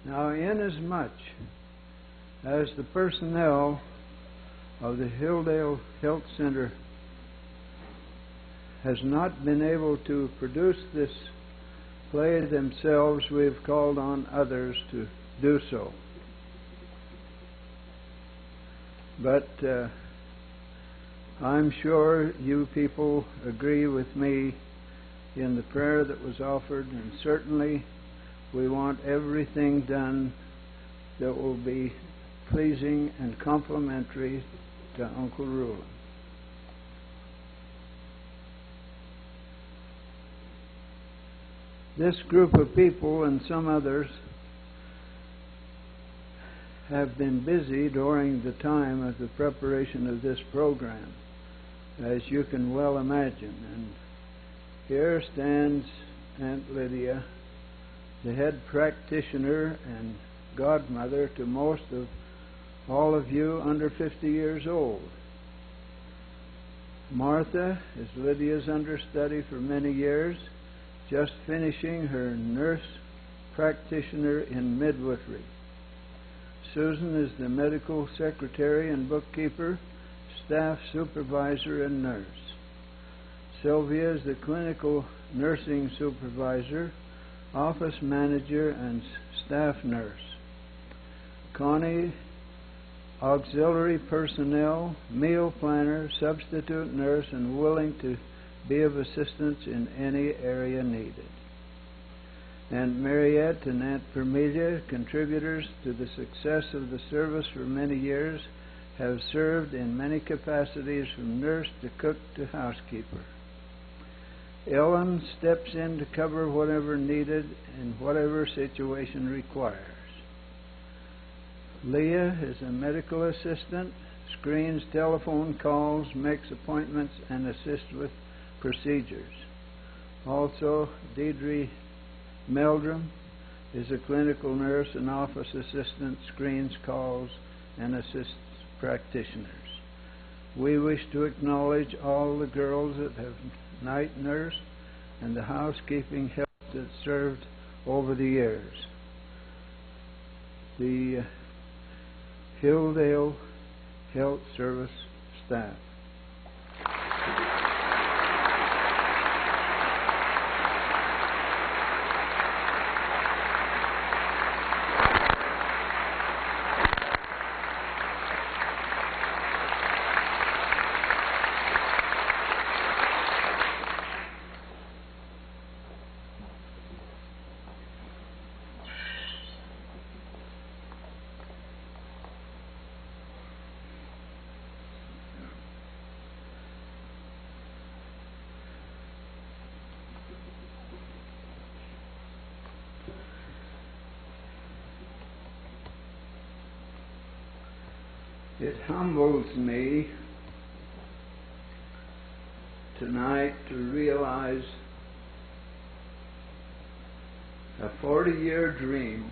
Now, inasmuch as the personnel of the Hilldale Health Center has not been able to produce this play themselves, we've called on others to do so. But I'm sure you people agree with me in the prayer that was offered, and certainly we want everything done that will be pleasing and complimentary to Uncle Reuel. This group of people and some others have been busy during the time of the preparation of this program, as you can well imagine. And here stands Aunt Lydia, the head practitioner and godmother to most of all of you under 50 years old. Martha is Lydia's understudy for many years, just finishing her nurse practitioner in midwifery. Susan is the medical secretary and bookkeeper, staff supervisor and nurse. Sylvia is the clinical nursing supervisor, office manager and staff nurse. Connie, auxiliary personnel, meal planner, substitute nurse, and willing to be of assistance in any area needed. Aunt Mariette and Aunt Permelia, contributors to the success of the service for many years, have served in many capacities from nurse to cook to housekeeper. Ellen steps in to cover whatever needed in whatever situation requires. Leah is a medical assistant, screens telephone calls, makes appointments, and assists with procedures. Also, Deidre Meldrum is a clinical nurse and office assistant, screens calls, and assists practitioners. We wish to acknowledge all the girls that have night nursed and the housekeeping help that served over the years. The Hilldale Health Service staff. It humbles me tonight to realize a 40-year dream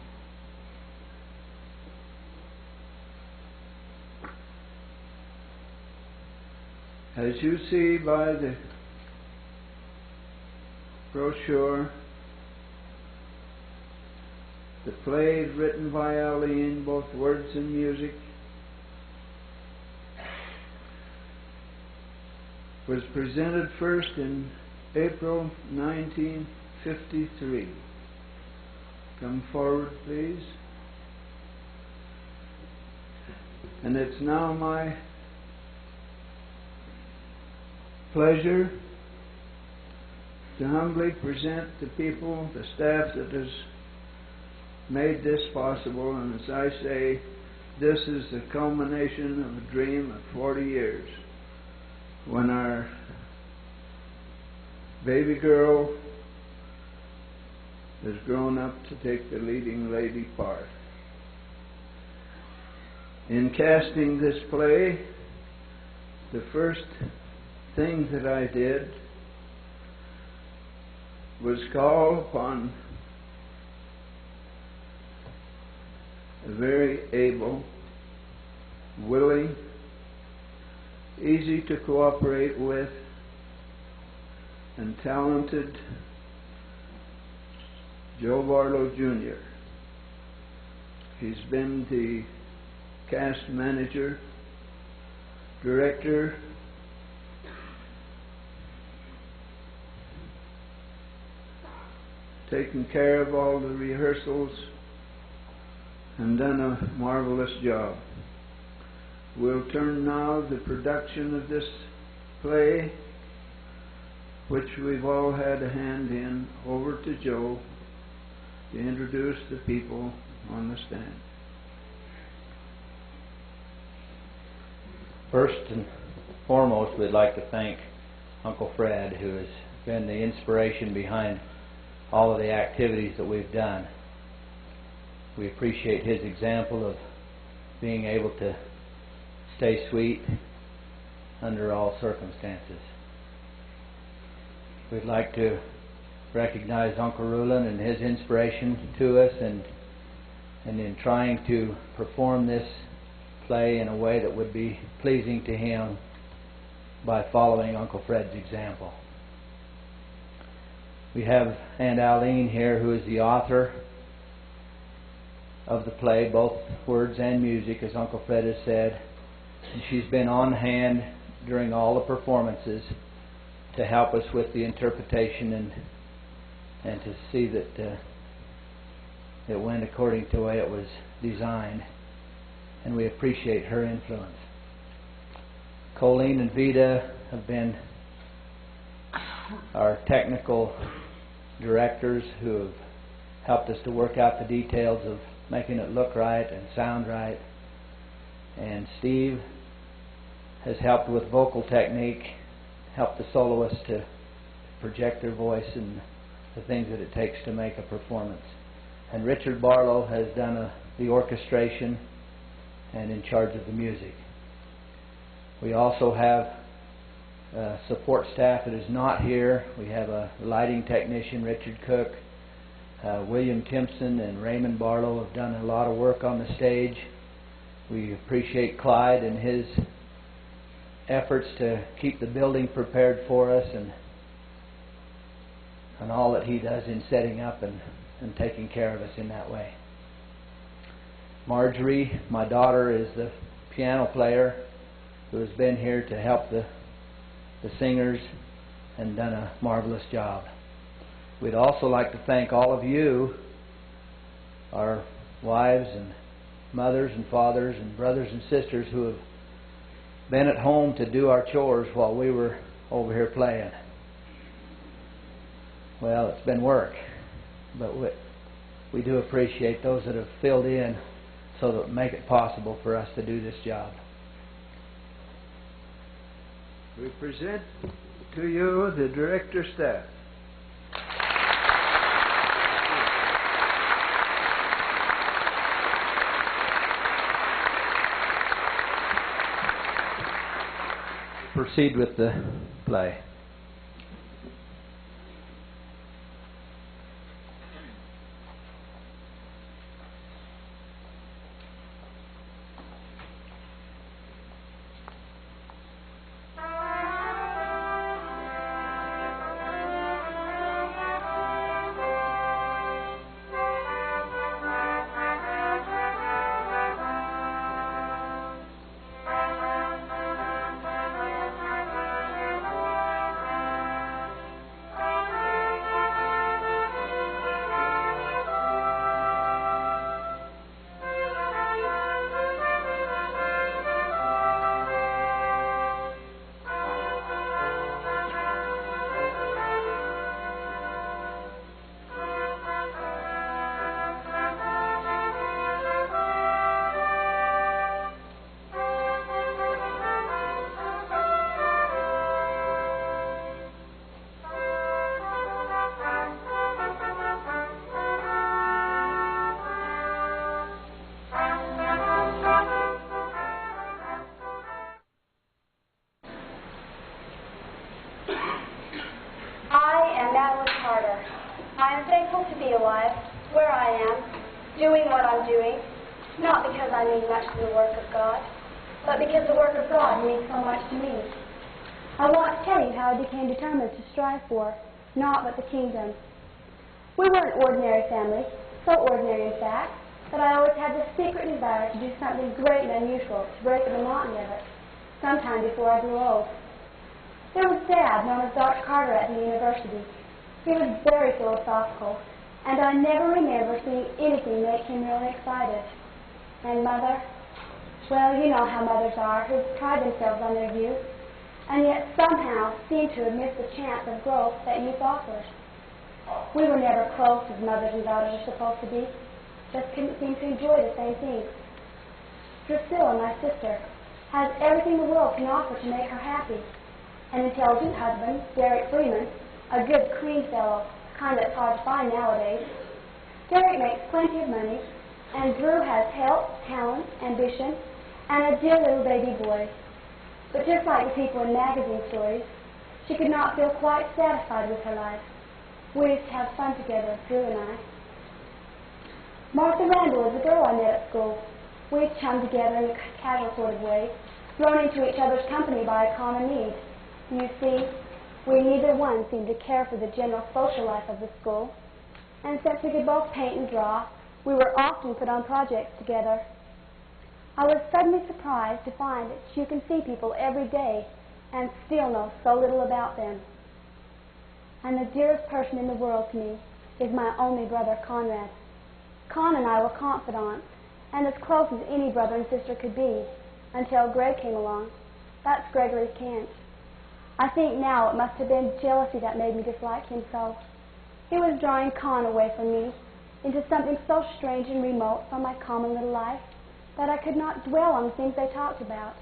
as you see by the brochure. The play written by Eileen, both words and music, was presented first in April 1953. Come forward, please. And it's now my pleasure to humbly present to people the staff that has made this possible. And as I say, this is the culmination of a dream of 40 years. When our baby girl has grown up to take the leading lady part. In casting this play, the first thing that I did was call upon a very able, willing, easy to cooperate with, and talented Joe Barlow Jr. He's been the cast manager, director, taken care of all the rehearsals, and done a marvelous job. We'll turn now the production of this play, which we've all had a hand in, over to Joe to introduce the people on the stand. First and foremost, we'd like to thank Uncle Fred, who has been the inspiration behind all of the activities that we've done. We appreciate his example of being able to stay sweet under all circumstances. We'd like to recognize Uncle Rulon and his inspiration to us, and in trying to perform this play in a way that would be pleasing to him by following Uncle Fred's example. We have Aunt Aline here, who is the author of the play, both words and music, as Uncle Fred has said. And she's been on hand during all the performances to help us with the interpretation and to see that it went according to the way it was designed. And we appreciate her influence. Colleen and Vida have been our technical directors who have helped us to work out the details of making it look right and sound right. And Steve has helped with vocal technique, helped the soloists to project their voice and the things that it takes to make a performance. And Richard Barlow has done the orchestration and in charge of the music. We also have support staff that is not here. We have a lighting technician, Richard Cook. William Timpson and Raymond Barlow have done a lot of work on the stage. We appreciate Clyde and his efforts to keep the building prepared for us, and all that he does in setting up and taking care of us in that way. Marjorie, my daughter, is the piano player who has been here to help the singers and done a marvelous job. We'd also like to thank all of you, our wives and mothers and fathers and brothers and sisters who have been at home to do our chores while we were over here playing. Well, it's been work, but we do appreciate those that have filled in so that make it possible for us to do this job. We present to you the director staff. Proceed with the play. Doing what I'm doing, not because I mean much to the work of God, but because the work of God means so much to me. I want to tell you how I became determined to strive for Naught But The Kingdom. We were an ordinary family, so ordinary in fact, but I always had this secret desire to do something great and unusual, to break the monotony of it, sometime before I grew old. There was Dad, known as Dr. Carter at the university. He was very philosophical, and I never remember seeing anything make him really excited. And Mother, well, you know how mothers are, who pride themselves on their youth, and yet somehow seem to have missed the chance of growth that youth offers. We were never close as mothers and daughters are supposed to be, just couldn't seem to enjoy the same things. Drusilla, my sister, has everything the world can offer to make her happy. An intelligent husband, Derek Freeman, a good, clean fellow, kind that's hard to find nowadays. Derek makes plenty of money, and Drew has health, talent, ambition, and a dear little baby boy. But just like the people in magazine stories, she could not feel quite satisfied with her life. We used to have fun together, Drew and I. Martha Randall is a girl I met at school. We chummed together in a casual sort of way, thrown into each other's company by a common need. You see, we neither one seemed to care for the general social life of the school, and since we could both paint and draw, we were often put on projects together. I was suddenly surprised to find that you can see people every day and still know so little about them. And the dearest person in the world to me is my only brother, Conrad. Con and I were confidants, and as close as any brother and sister could be, until Greg came along. That's Gregory Kent. I think now it must have been jealousy that made me dislike him so. He was drawing Con away from me, into something so strange and remote from my common little life, that I could not dwell on the things they talked about.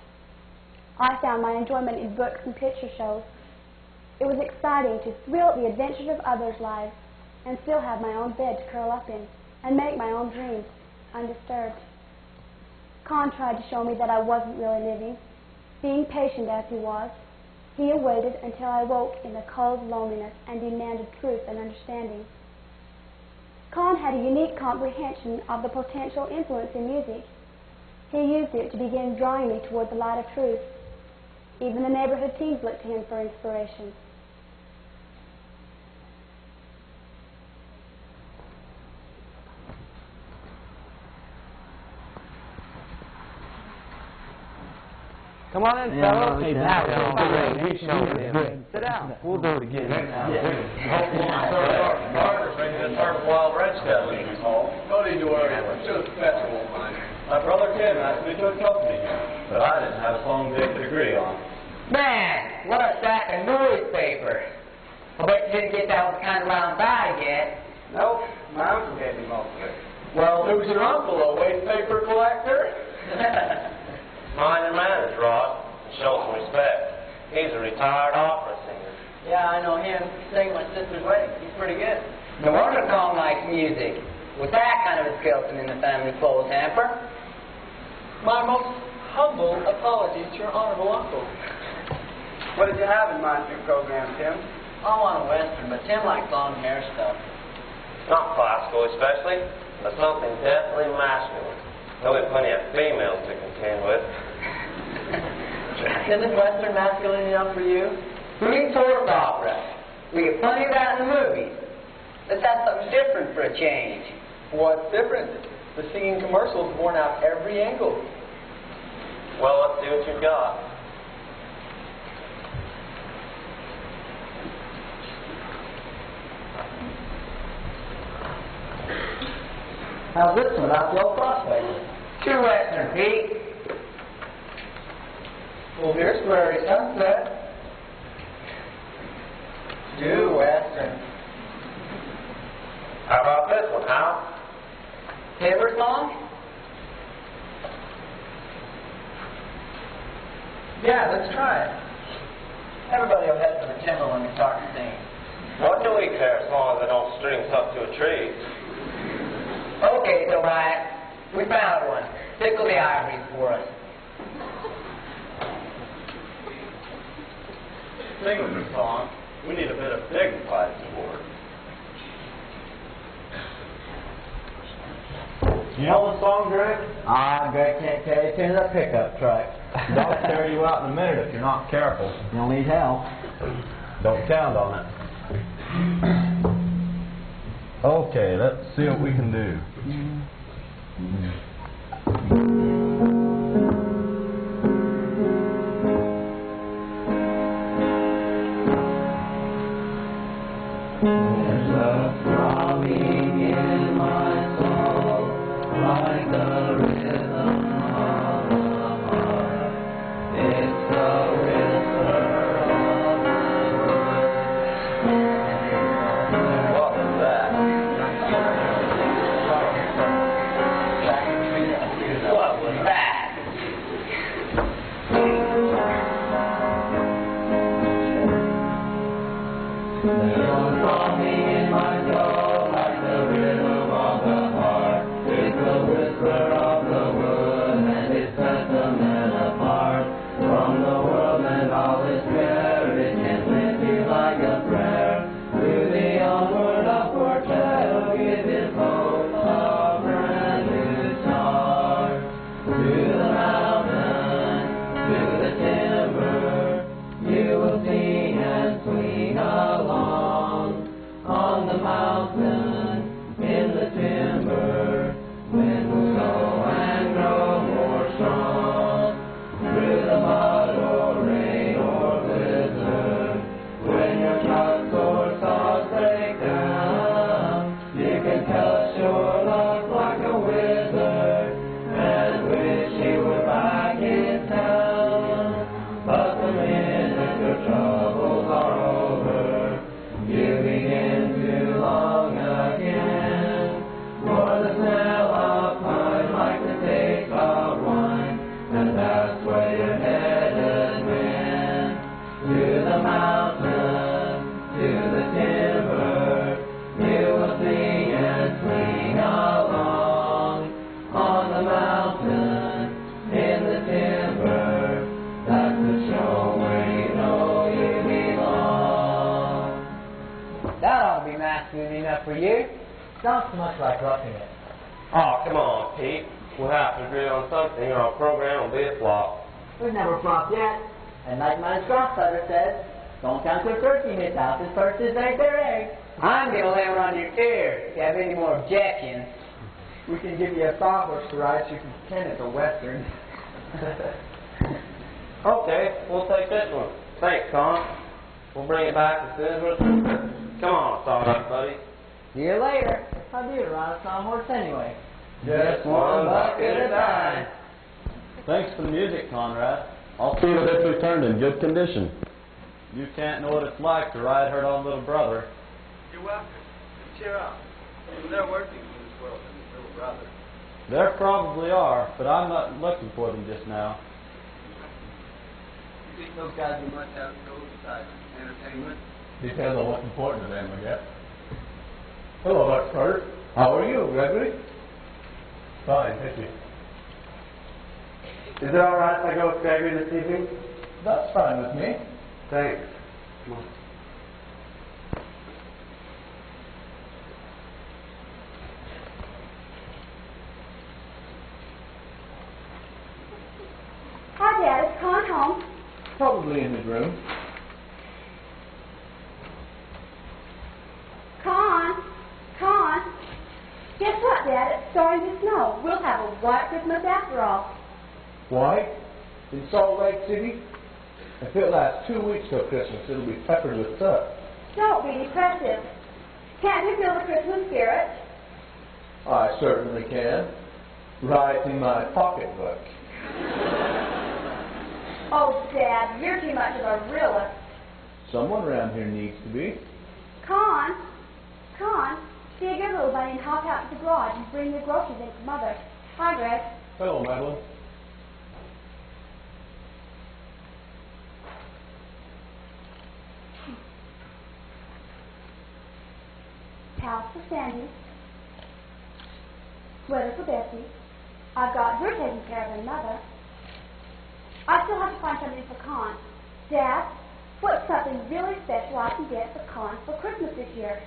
I found my enjoyment in books and picture shows. It was exciting to thrill at the adventures of others' lives, and still have my own bed to curl up in, and make my own dreams, undisturbed. Con tried to show me that I wasn't really living. Being patient as he was, he awaited until I woke in the cold loneliness and demanded truth and understanding. Con had a unique comprehension of the potential influence in music. He used it to begin drawing me toward the light of truth. Even the neighborhood teens looked to him for inspiration. Come on in, fellas. Hey, now, sit down. We'll do it again. Wild Red Scout meeting hall. No need to worry. It's just a festival. My brother Tim asked me to accompany him, but I didn't have a song to agree on. Man, what a stack of newspaper. I bet you didn't get that one kind of round bag yet. Nope, my uncle gave me most of it. Well, who's your uncle, a waste paper collector? Mind your manners, Rod, and show some respect. He's a retired opera singer. Yeah, I know him. He sang my sister's wedding. He's pretty good. No wonder Tom likes music. With that kind of a skeleton in the family clothes hamper. My most humble apologies to your honorable uncle. What did you have in mind for your program, Tim? I want a western, but Tim likes long hair stuff. Not classical especially, but something definitely masculine. There'll be plenty of females to contend with. Isn't western masculine enough for you? We need source opera. We get plenty of that in the movies. Let's have something different for a change. What's different? The singing commercials borne out every angle. Well, let's see what you've got. How's this one about the old prospector? True western, Pete. Well, here's Prairie Sunset. True western. How about this one, Hal? Favorite song? Yeah, let's try it. Everybody will head for the timber when we start to sing. What do we care as long as they don't string stuff to a tree? Okay, so right. We found one. Tickle the ivories for us. Sing with the song. We need a bit of dignified support. You know the song, Greg? Greg can't carry it in a pickup truck. They'll carry you out in a minute if you're not careful. You'll need help. Don't count on it. Okay, let's see what we can do. For you? Sounds too much like roughing it. Oh, come on, Pete. We'll have to agree on something or our program will be a flop. We've never flopped yet. And like my grandfather says, don't count your turkey meat out as first as their eggs. I'm going to lay on your ear if you have any more objections. We can give you a sawhorse to ride so you can pretend it's a western. Okay, we'll take this one. Thanks, Con. We'll bring it back as soon as we're through. Come on, Sawdust buddy. See you later. How do you ride a sawhorse anyway? Just one buck at a time. Thanks for the music, Conrad. I'll see that it's returned in good condition. You can't know what it's like to ride herd on little brother. You're welcome. Cheer up. They're working for this world and his little brother. There probably are, but I'm not looking for them just now. You think those guys who must have to go besides entertainment? Depends on what's important to them, I guess. Hello, Dr. Carter. How are you, Gregory? Fine, thank you. Is it all right if I go with Gregory this evening? That's fine with me. Thanks. Come on. Hi, Dad. Is Con home? Probably in his room. Con. Guess what, Dad? It's starting to snow. We'll have a white Christmas after all. Why? In Salt Lake City? If it lasts 2 weeks till Christmas, it'll be peppered with stuff. Don't be depressive. Can't you feel the Christmas spirit? I certainly can. Right in my pocketbook. Oh, Dad, you're too much of a realist. Someone around here needs to be. Con, see a good little buddy and hop out to the garage and bring your groceries in for Mother. Hi, Greg. Hello, Madeline. Towels for Sandy. Sweater for Bessie. I've got her taking care of her mother. I still have to find something for Con. Dad, what's something really special I can get for Con for Christmas this year?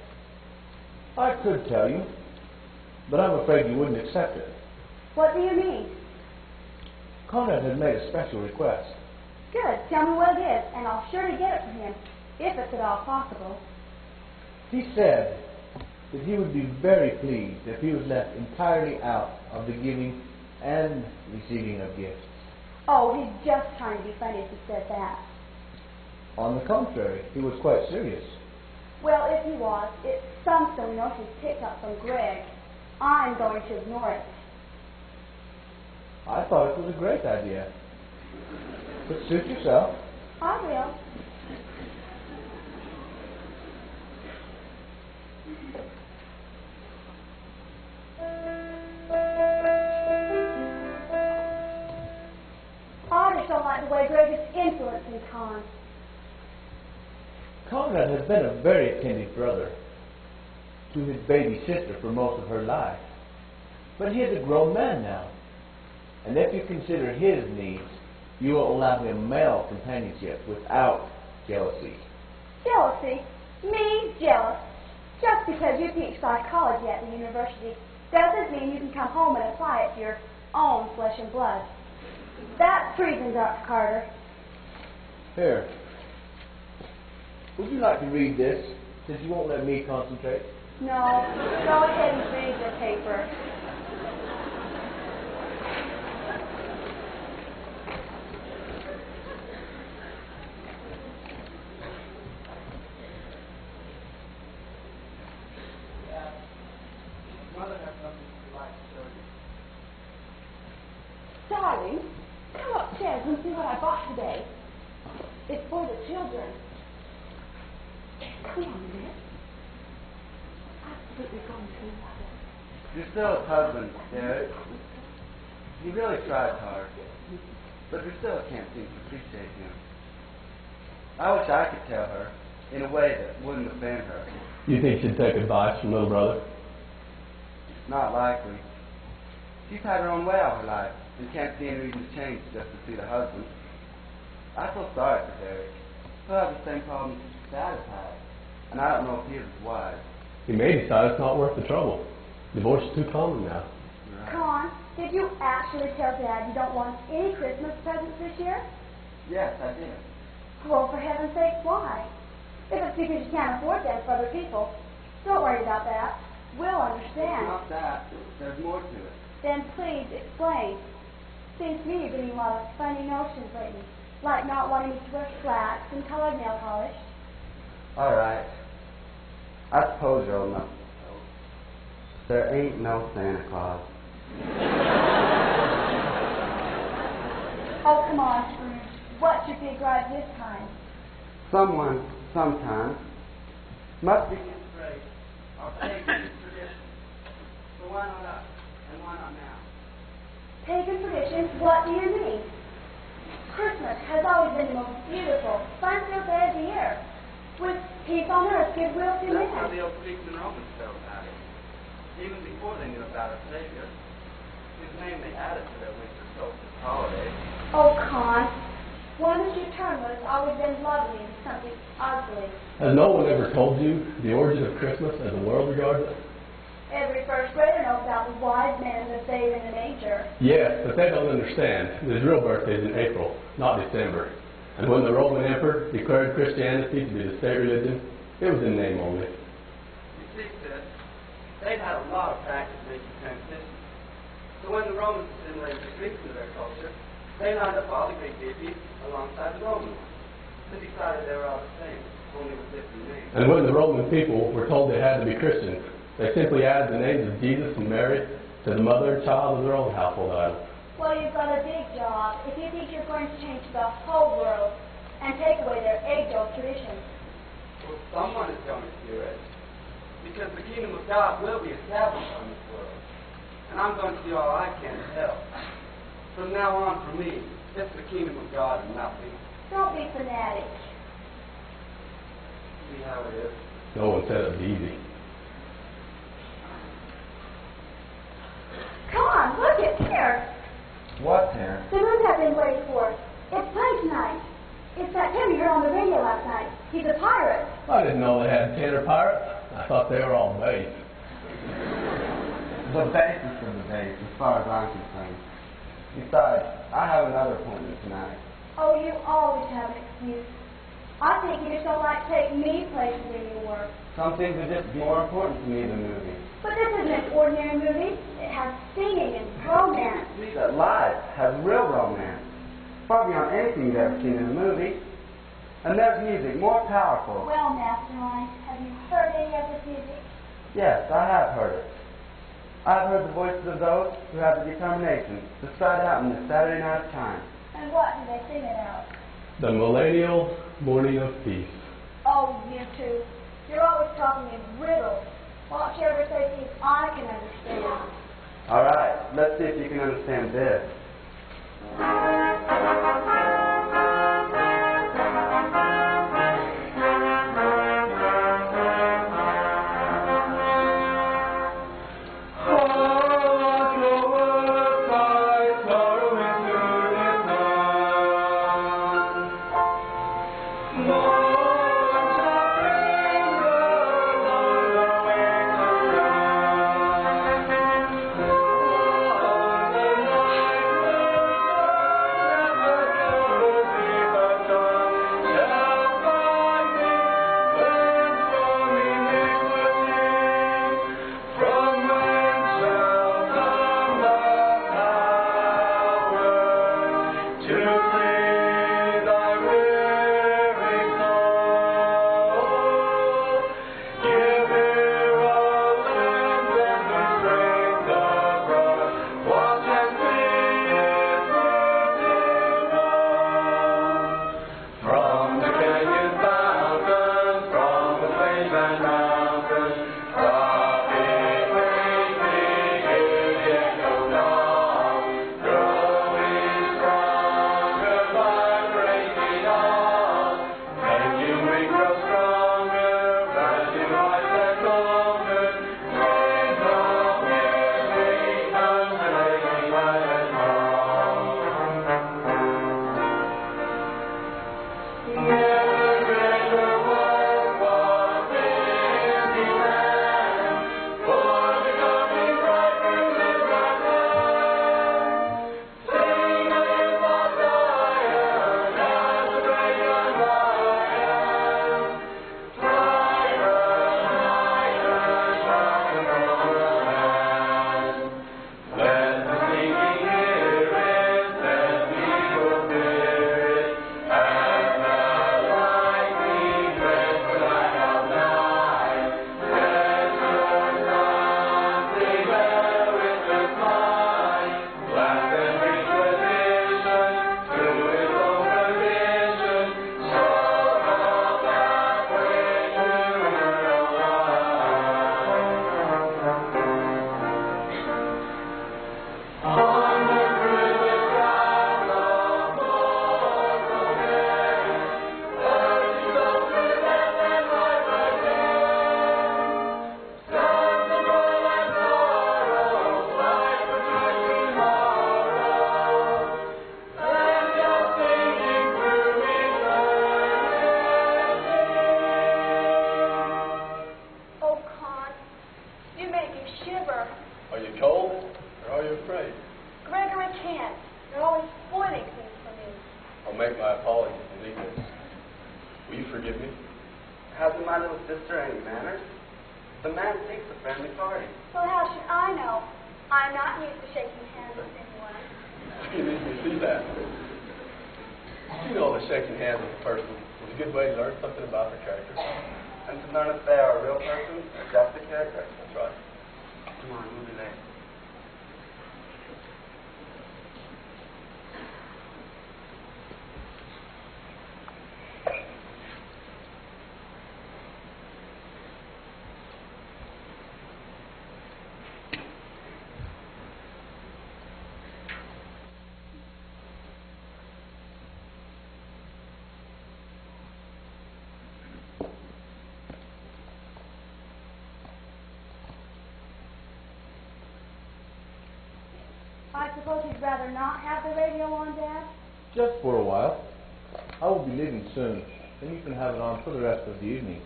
I could tell you, but I'm afraid you wouldn't accept it. What do you mean? Conrad had made a special request. Good. Tell me what it is, and I'll surely get it for him, if it's at all possible. He said that he would be very pleased if he was left entirely out of the giving and receiving of gifts. Oh, he's just trying to be funny if he said that. On the contrary, he was quite serious. Well, if he was, it's some silly notion picked up from Greg. I'm going to ignore it. I thought it was a great idea. But suit yourself. I will. I just don't like the way Greg is influencing Con. Conrad has been a very attentive brother to his baby sister for most of her life. But he is a grown man now. And if you consider his needs, you will allow him male companionship without jealousy. Jealousy? Me jealous? Just because you teach psychology at the university doesn't mean you can come home and apply it to your own flesh and blood. That's treason, Dr. Carter. Here. Would you like to read this, since you won't let me concentrate? No, go ahead and read your paper. Darling, come upstairs and see what I bought today. It's for the children. Come on, Miss. Absolutely going to love it. You're still his husband, Derek. He really tries hard. But we still can't seem to appreciate him. I wish I could tell her in a way that wouldn't offend her. You think she'd take advice from little brother? Not likely. She's had her own way all her life and can't see any reason to change just to see the husband. I feel sorry for Derek. He'll have the same problems Dad has had. And I don't know if he is wise. He may decide it's not worth the trouble. Divorce is too common now. Right. Con, did you actually tell Dad you don't want any Christmas presents this year? Yes, I did. Well, for heaven's sake, why? If it's because you can't afford them for other people, don't worry about that. We'll understand. It's not that. There's more to it. Then please explain. Seems to me you're getting a lot of funny notions lately, like not wanting me to wear slacks and colored nail polish. All right. I suppose you're old enough to know. There ain't no Santa Claus. Oh, come on, Scrooge. What's your big gripe this time? Someone, sometime, must be straight or pagan tradition. So why not us? And why not now? Pagan tradition? What do you mean? Christmas has always been the most beautiful, fun-filled day of the year, with peace on earth, goodwill to That's how men. the old Greeks and Romans felt about it. Even before they knew about our Savior. His name they added to their winter solstice holiday. Oh, Con, when did you turn what has always been lovely into something ugly? Has no one ever told you the origin of Christmas as the world regards it? Every first grader knows about the wise men and the babe in the manger. Yes, but they don't understand. His real birthday is in April, not December. And when the Roman emperor declared Christianity to be the state religion, it was in name only. You see, sis, they've had a lot of practice making transitions. So when the Romans assimilated the Greeks into their culture, they lined up all the Greek deities alongside the Roman ones. They decided they were all the same, only with different names. And when the Roman people were told they had to be Christians, they simply added the names of Jesus and Mary to the mother and child of their own household idol. Well, you've got a big job if you think you're going to change the whole world and take away their age-old traditions. Well, someone is going to do it. Because the kingdom of God will be established on this world. And I'm going to do all I can to help. From now on, for me, it's the kingdom of God and nothing. Don't be fanatic. See how it is? No one said it was easy. Come on, look it, here. What, Terry? The moon I've been waiting for. It's play tonight. It's that Tim you heard on the radio last night. He's a pirate. I didn't know they had tenor pirates. I thought they were all bass. The basis of the base, as far as I'm concerned. Besides, I have another appointment tonight. Oh, you always have an excuse. I think you just don't like taking me places in your work. Some things are just more important to me than movies. But this isn't an ordinary movie. It has singing and romance. That life has real romance. Far beyond anything you've ever seen in a movie. And there's music more powerful. Well, Mastermind, have you heard any of this music? Yes, I have heard it. I've heard the voices of those who have the determination to start out in the Saturday night of time. And what do they sing about? The millennial morning of peace. Oh, you two. You're always talking in riddles. Why don't you ever say things I can understand? All right, let's see if you can understand this. I suppose you'd rather not have the radio on, Dad? Just for a while. I will be leaving soon. Then you can have it on for the rest of the evening.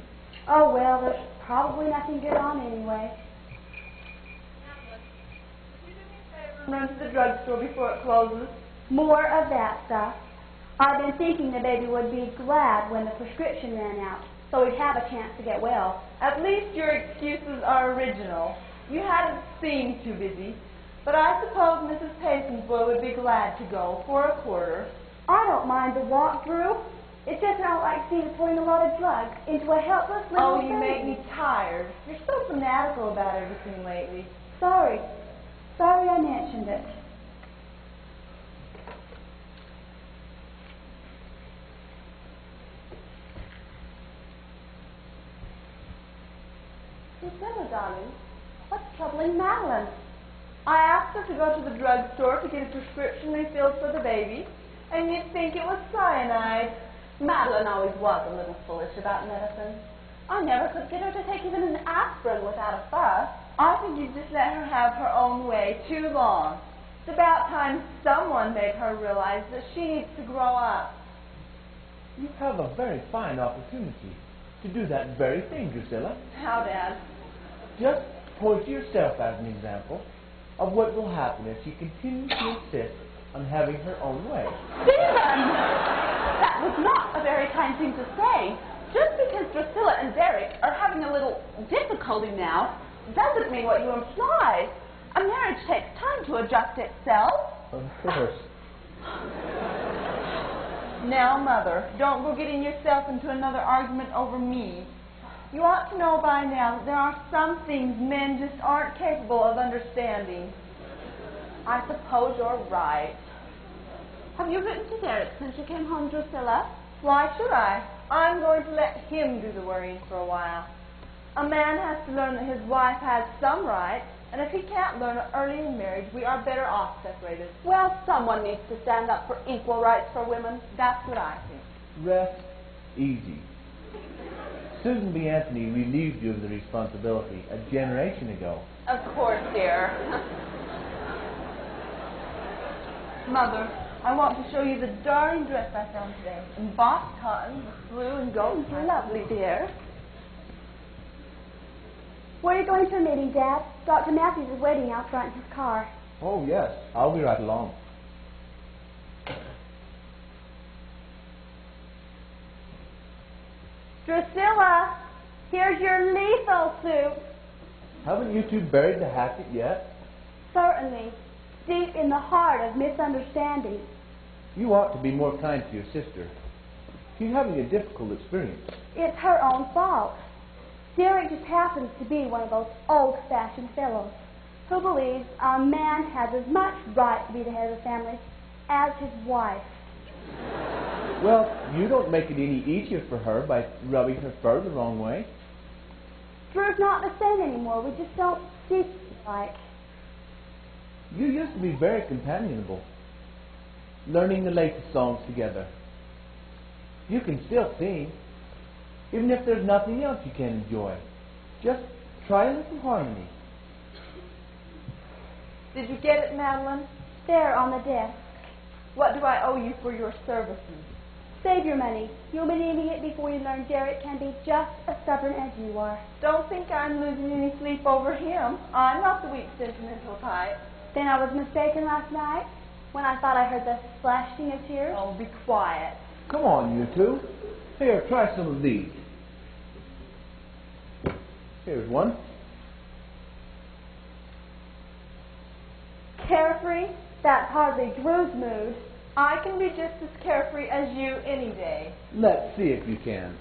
Oh, well, there's probably nothing good on anyway. Run to the drugstore before it closes. More of that stuff. I've been thinking the baby would be glad when the prescription ran out, so he'd have a chance to get well. At least your excuses are original. You hadn't seemed too busy. But I suppose Mrs. Payson's boy would be glad to go for a quarter. I don't mind the walk, Drew. It's just I don't like seeing pouring a lot of drugs into a helpless little Oh, you make me tired. You're so fanatical about everything lately. Sorry. Sorry I mentioned it. Priscilla, darling, what's troubling Madeline? I asked her to go to the drugstore to get a prescription refilled for the baby, and you'd think it was cyanide. Madeline always was a little foolish about medicine. I never could get her to take even an aspirin without a fuss. I think you just let her have her own way too long. It's about time someone made her realize that she needs to grow up. You have a very fine opportunity to do that very thing, Drusilla. How, Dad? Just point to yourself as an example of what will happen if you continue to insist on having her own way. Stephen! That was not a very kind thing to say. Just because Drusilla and Derek are having a little difficulty now doesn't mean what you imply. A marriage takes time to adjust itself. Of course. Now, Mother, don't go getting yourself into another argument over me. You ought to know by now that there are some things men just aren't capable of understanding. I suppose you're right. Have you written to Derek since you came home, Drusilla? Why should I? I'm going to let him do the worrying for a while. A man has to learn that his wife has some rights, and if he can't learn it early in marriage, we are better off separated. Well, someone needs to stand up for equal rights for women. That's what I think. Rest easy. Susan B. Anthony relieved you of the responsibility a generation ago. Of course, dear. Mother, I want to show you the darling dress I found today. Embossed cotton, with blue and gold. Lovely, dear. Where are you going to a meeting, Dad? Dr. Matthews is waiting out front in his car. Oh, yes. I'll be right along. Drusilla, here's your lethal suit. Haven't you two buried the hatchet yet? Certainly. Deep in the heart of misunderstanding. You ought to be more kind to your sister. She's having a difficult experience. It's her own fault. Derek just happens to be one of those old-fashioned fellows who believes a man has as much right to be the head of the family as his wife. Well, you don't make it any easier for her by rubbing her fur the wrong way. Drew's not the same anymore. We just don't see like. You used to be very companionable, learning the latest songs together. You can still sing, even if there's nothing else you can enjoy. Just try a little harmony. Did you get it, Madeline? There on the desk. What do I owe you for your services? Save your money. You'll be needing it before you learn Derek can be just as stubborn as you are. Don't think I'm losing any sleep over him. I'm not the weak, sentimental type. Then I was mistaken last night when I thought I heard the splashing of tears. Oh, be quiet. Come on, you two. Here, try some of these. Here's one. Carefree? That's hardly Drew's mood. I can be just as carefree as you any day. Let's see if you can.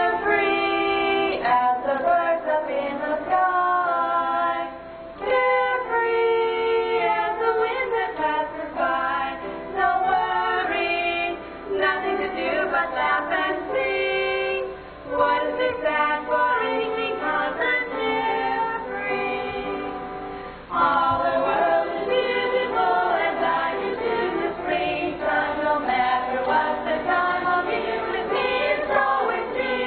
Carefree as the birds up in the sky. Carefree as the wind that passes by. No worry, nothing to do but laugh and sing. What is it sad for anything other carefree? All the world is beautiful and life is in the springtime. No matter what the time of year, with me it's always free.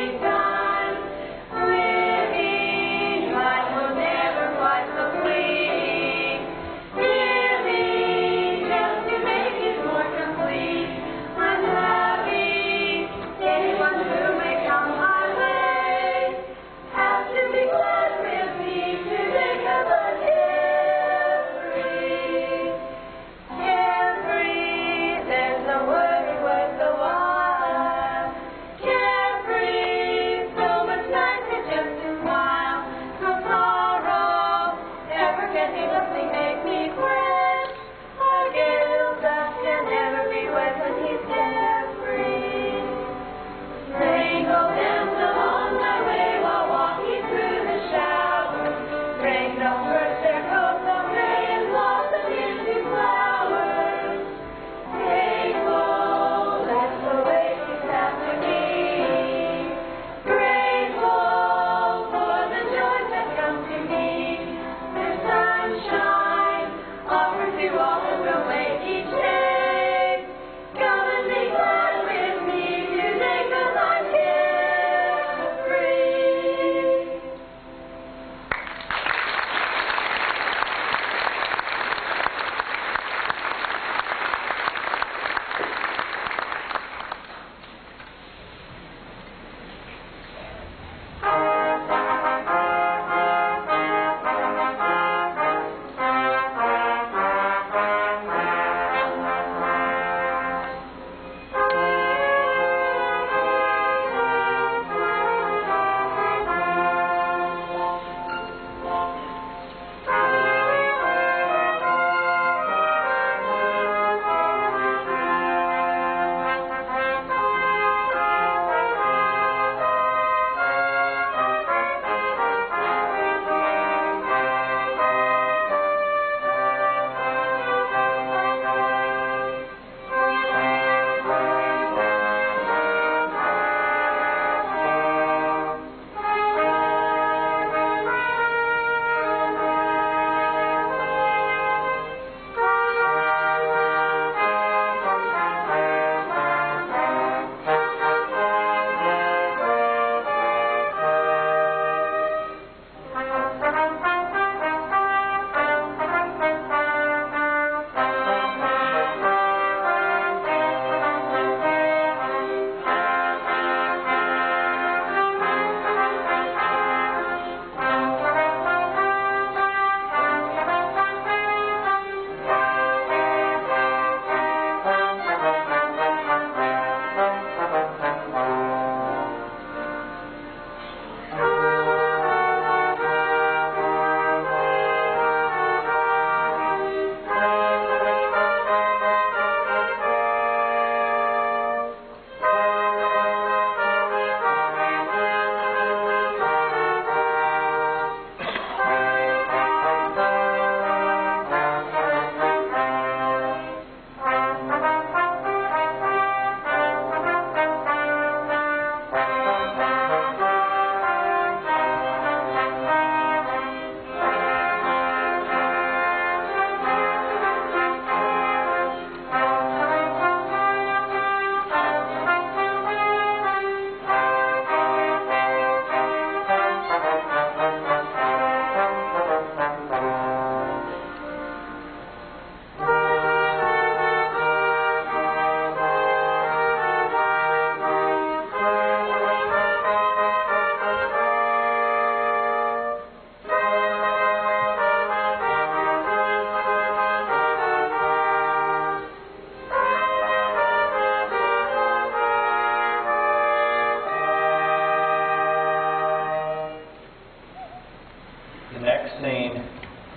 scene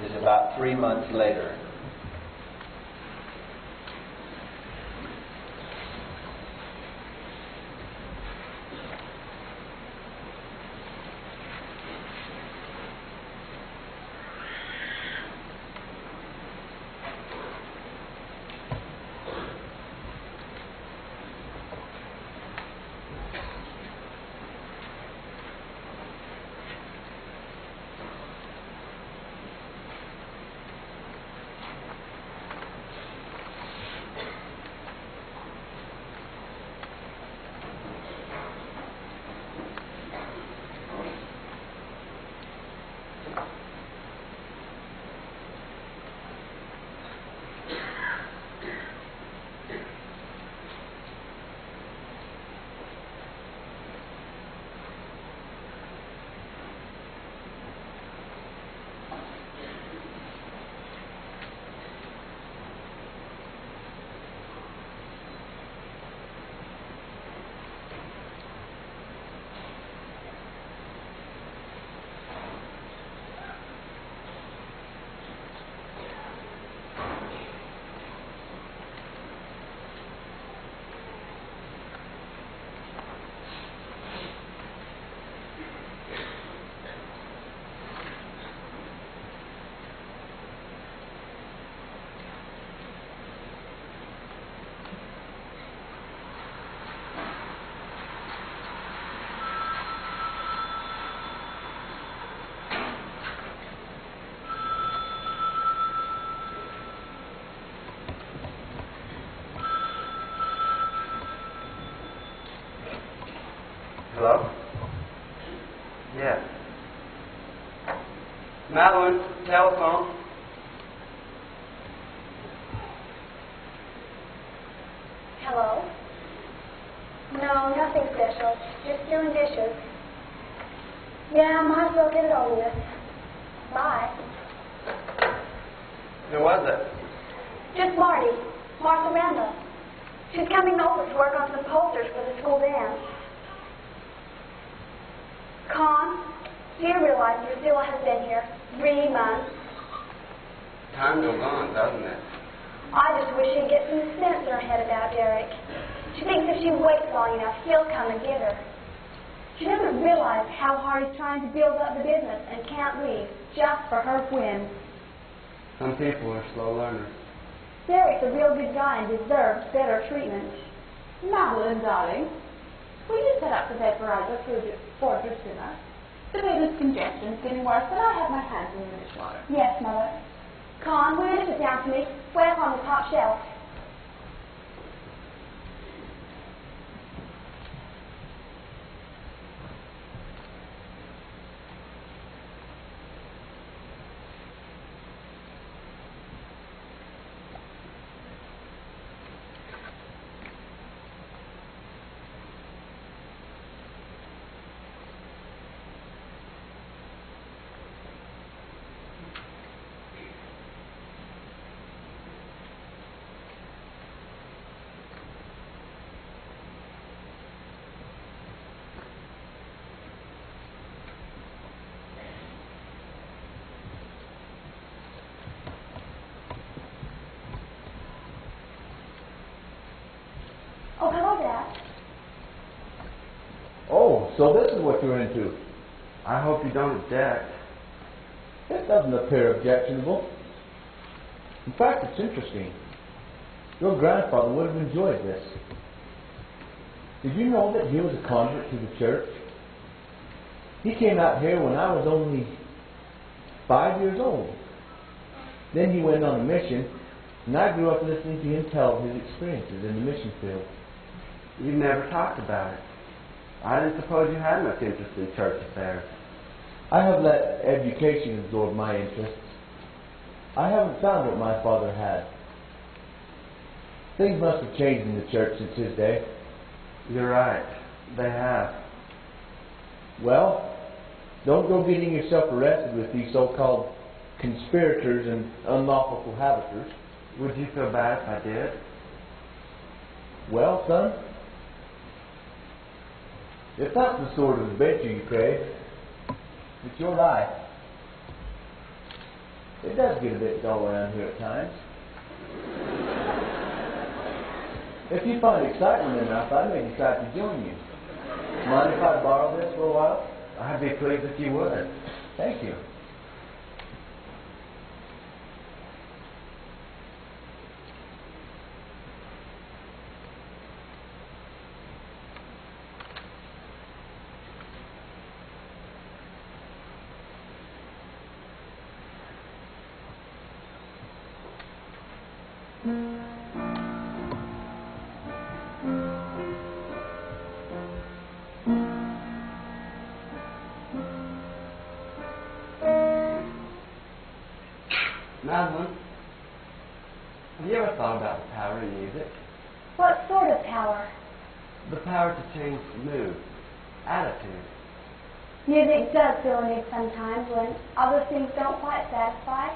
is about 3 months later. Hello? Yes. Madeline, telephone. Hello? No, nothing special. Just doing dishes. Yeah, might as well get it over with. Bye. Who was it? Just Martha Randall. She's coming over to work on some posters for the school dance. Con, do you realize Priscilla has been here 3 months? Time goes on, doesn't it? I just wish she'd get some sense in her head about Derek. She thinks if she waits long enough, he'll come and get her. She doesn't realize how hard he's trying to build up the business and can't leave just for her whim. Some people are slow learners. Derek's a real good guy and deserves better treatment. Madeline, darling, will you set up the bed for Drusilla? The baby's congestion is getting worse, and I have my hands in the dishwater. Yes, Mother. Con, will you sit down to me? Way up on the top shelf. Oh, hello, Dad. Oh, so this is what you're into. I hope you don't object. It doesn't appear objectionable. In fact, it's interesting. Your grandfather would have enjoyed this. Did you know that he was a convert to the church? He came out here when I was only 5 years old. Then he went on a mission, and I grew up listening to him tell his experiences in the mission field. You never talked about it. I didn't suppose you had much interest in church affairs. I have let education absorb my interests. I haven't found what my father had. Things must have changed in the church since his day. You're right. They have. Well, don't go getting yourself arrested with these so-called conspirators and unlawful cohabitors. Would you feel bad if I did? Well, son, if that's the sort of adventure you crave, it's your life. It does get a bit dull around here at times. If you find excitement enough, I may decide to join you. Mind if I borrow this for a while? I'd be pleased if you would. Thank you. Madeline, have you ever thought about the power in music? What sort of power? The power to change mood, attitude. Music does fill a need sometimes when other things don't quite satisfy.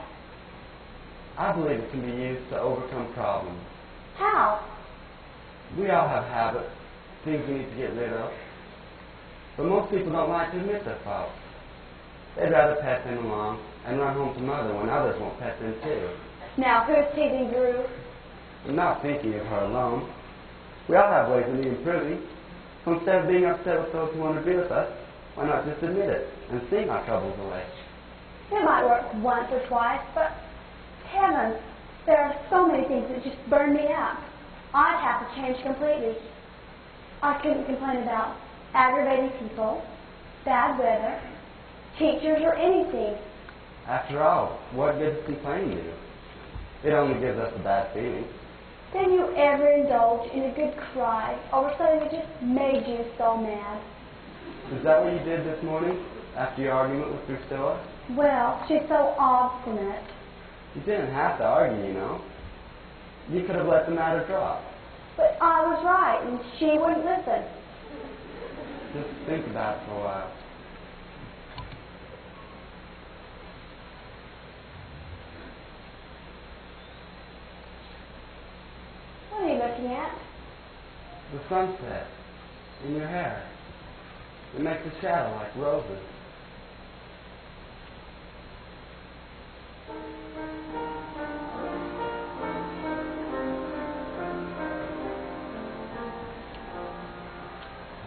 I believe it can be used to overcome problems. How? We all have habits, things we need to get rid of. But most people don't like to admit their faults. They'd rather pet them along and run home to mother when others won't pet them too. Now, who's teasing Drew? I'm not thinking of her alone. We all have ways of need improving. So instead of being upset with those who want to be with us, why not just admit it and sing our troubles away? It might work once or twice, but heavens, there are so many things that just burn me out. I'd have to change completely. I couldn't complain about aggravating people, bad weather, teachers, or anything. After all, what good does complaining do? It only gives us a bad feeling. Did you ever indulge in a good cry over something that just made you so mad? Is that what you did this morning after your argument with Priscilla? Well, she's so obstinate. You didn't have to argue, you know. You could have let the matter drop. But I was right, and she wouldn't listen. Just think about it for a while. What are you looking at? The sunset in your hair. It makes a shadow like roses.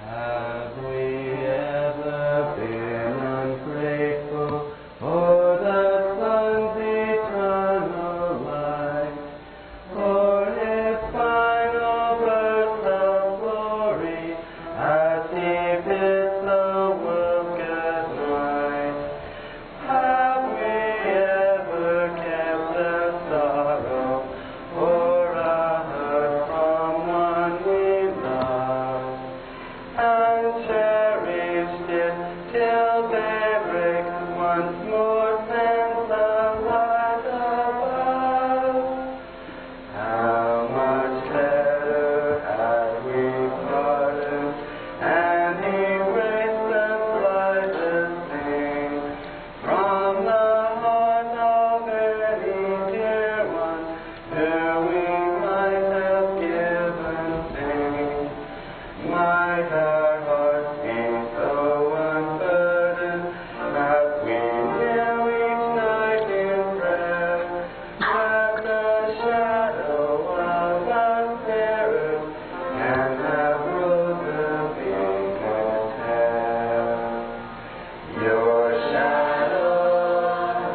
Have we ever been ungrateful for the Son's eternal life, for His final birth of glory, as He bids the world good night? Have we ever kept a sorrow or a hurt from one we love, and cherished it till daybreak, once more sends the light above? How much better had we parted, and erased the slightest thing from the heart of any dear one who we might have given pain. Might our hearts be so unburdened as we kneel each night in prayer, that the shadow of our spirit can have roses in its hair? Your shadow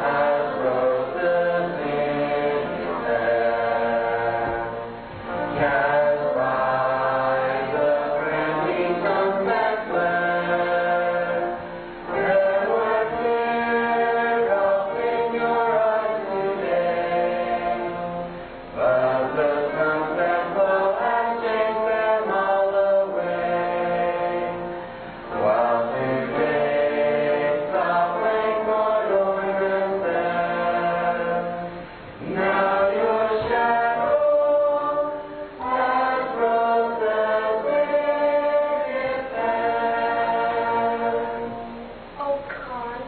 has roses in its hair, cast by the friendly sunset flare. Redwood clear up in your eyes today, but the sunset glow has chased them all away. While today soft rain poured over there, now your shadow has roses in its hair. Oh, Con.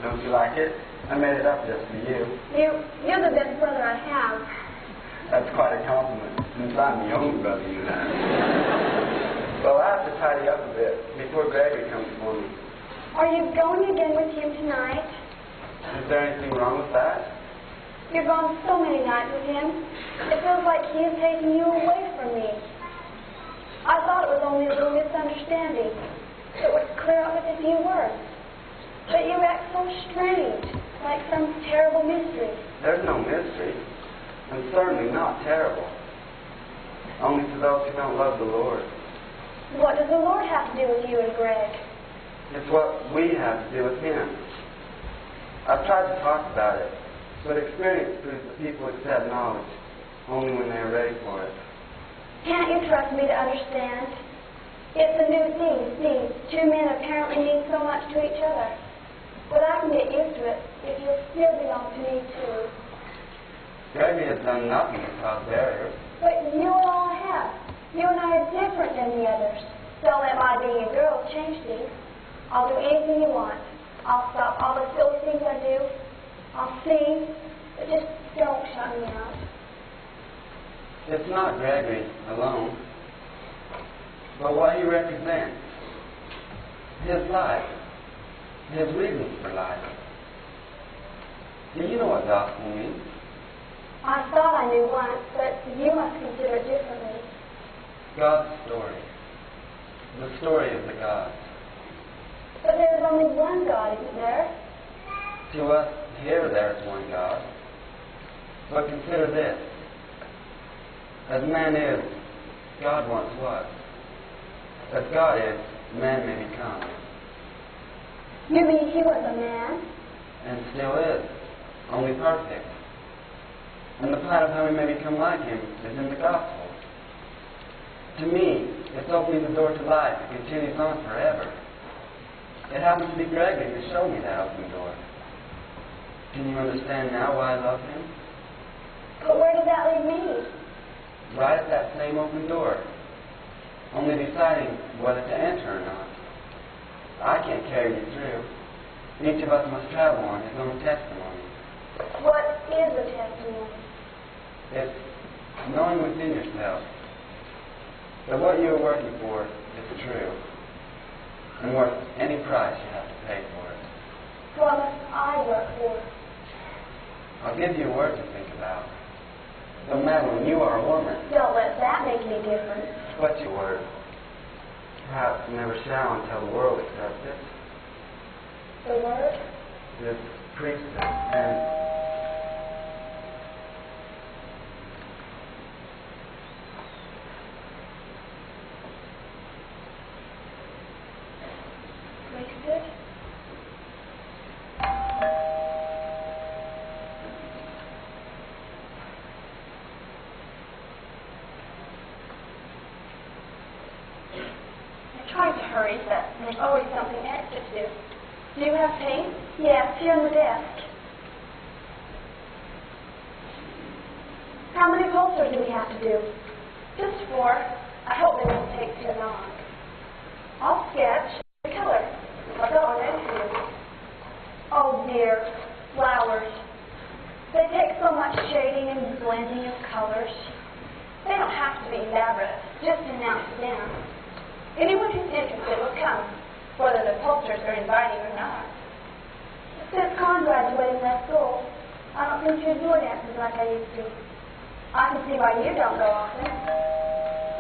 Don't you like it? I made it up just for you. You're the best brother I have. That's quite a compliment, since I'm the only brother you have. Well, I have to tidy up a bit before Gregory comes for me. Are you going again with him tonight? Is there anything wrong with that? You're gone so many nights with him. It feels like he is taking you away from me. I thought it was only a little misunderstanding. It would clear up with a few words. But you act so strange, like some terrible mystery. There's no mystery, and certainly not terrible. Only to those who don't love the Lord. What does the Lord have to do with you and Greg? It's what we have to do with Him. I've tried to talk about it, but experience proves that people accept knowledge only when they are ready for it. Can't you trust me to understand? It's a new thing, see, two men apparently mean so much to each other. But I can get used to it if you still belong to me too. Gregory has done nothing to cause barriers. But you are all I have. You and I are different than the others. Don't let my being a girl change things. I'll do anything you want. I'll stop all the silly things I do. I'll sing, but just don't shut me out. It's not Gregory alone, but what he represents. His life. His reasons for life. Do you know what gospel means? I thought I knew once, but you must consider it differently. God's story. The story of the gods. But there is only one God, isn't there? To us, here there is one God. But consider this. As man is, God once was. As God is, man may become. You mean he was a man? And still is. Only perfect. And the plan of how we may become like him is in the gospel. To me, it's opening the door to life that continues on forever. It happens to be Gregory who showed me that open door. Can you understand now why I love him? But where does that leave me? Right at that same open door. Only deciding whether to enter or not. I can't carry you through. Each of us must travel on his own testimony. What is a testimony? It's knowing within yourself that what you are working for is true and worth any price you have to pay for it. What must I work for? I'll give you a word to think about. But Madeline, you are a woman. Don't let that make any difference. What's your word? Perhaps never shall until the world accepts it. The word? This priesthood and priesthood? I tried to hurry, but there's always something extra to do. Do you have paint? Yes, here on the desk. How many posters do we have to do? Just 4. I hope they won't take too long. I'll sketch the color. I'll go on next to you. Oh dear, flowers. They take so much shading and blending of colors. They don't have to be elaborate, just announce them. Anyone who's interested will come, whether the posters are inviting or not. Since Con graduated and left school, I don't think you enjoy dances like I used to. I can see why you don't go often.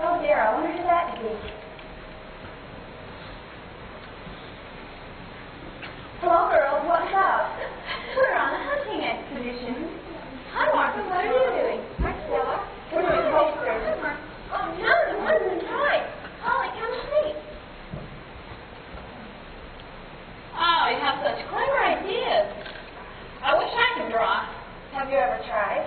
Oh dear, I wonder who that could be. Hello girls, what's up? We're on a hunting expedition. Hi Martha, what are you doing? Hi Stella. We're doing posters. Oh no, the one's in tight. Holly, come see. Oh, you have such clever ideas. I wish I could draw. Have you ever tried?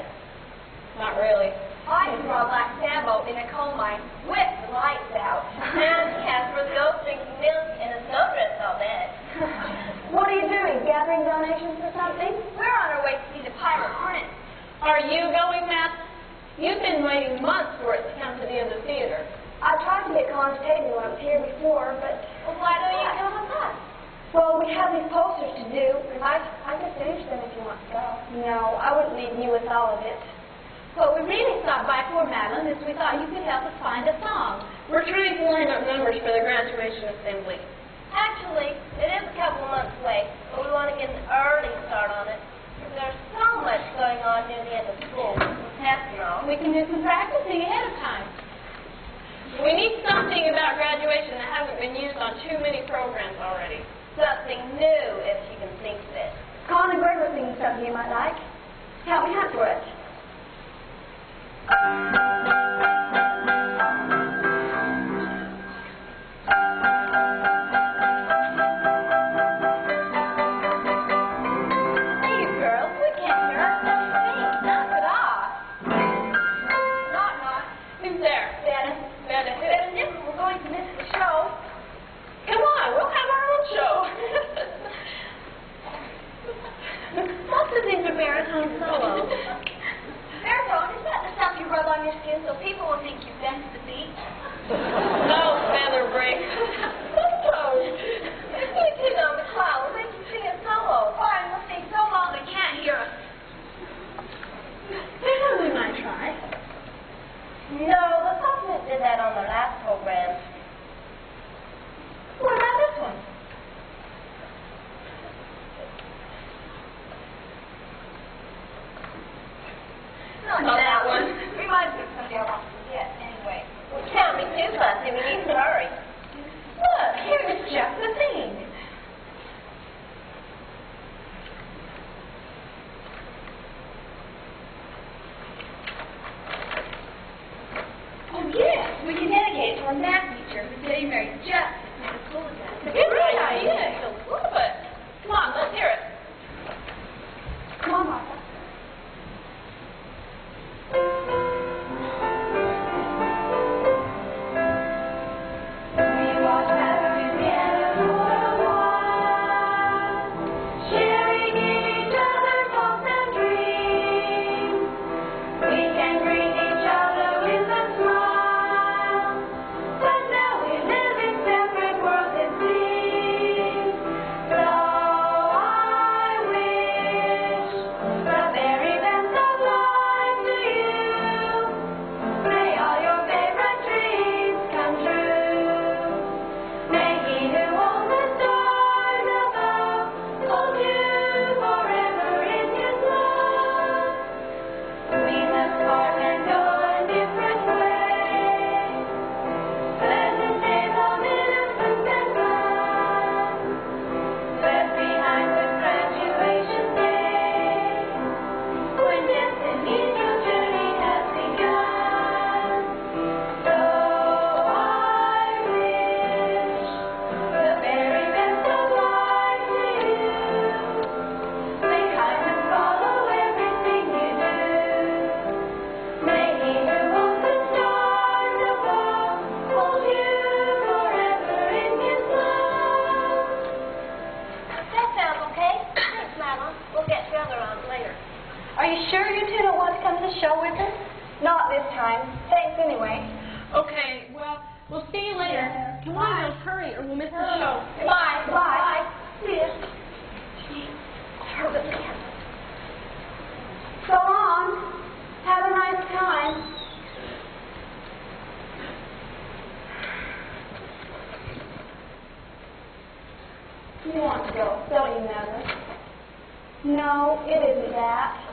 Not really. I can draw a black sailboat in a coal mine with the lights out. And Casper's ghost drinking milk in a snowdress all day. What are you doing? Gathering donations for something? We're on our way to see the pirate hornet. Are you going, Matt? You've been waiting months for it to come to the other theater. I tried to get Con to take me when I was here before, but... Well, why don't you come with us? Well, we have these posters to do, and I could finish them if you want to go. No, I wouldn't leave you with all of it. Well, we really stopped by for Madeline as we thought you could help us find a song. We're trying to line up numbers for the graduation assembly. Actually, it is a couple months away, but we want to get an early start on it. There's so much going on in do if she can think of it. Con and Greg will sing something you might like. Help me hunt for it. Baritone solo. Baritone, is that the stuff you rub on your skin so people will think you've been to the beach? No, feather break. Suppose. If we sing on the cloud, we'll make you sing a solo. Fine, we'll sing so long they can't hear us. Maybe we might try. No, the Softness did that on their last program. What about this one? Not that one. We might pick somebody else off the list anyway. We can't be too fussy. We need to hurry. Look, here's just the thing. Oh, yes, we can dedicate it to our math teacher who's getting married just as soon as school is out. It's a great idea. I love it. Come on, let's hear it. Come on, Martha. Are you sure you two don't want to come to the show with us? Not this time. Thanks anyway. Okay, well, we'll see you later. Come on, girls, hurry, or we'll miss the show. Bye. Bye. See ya. So long. Have a nice time. You want to go, don't you, Mother? No, it isn't that.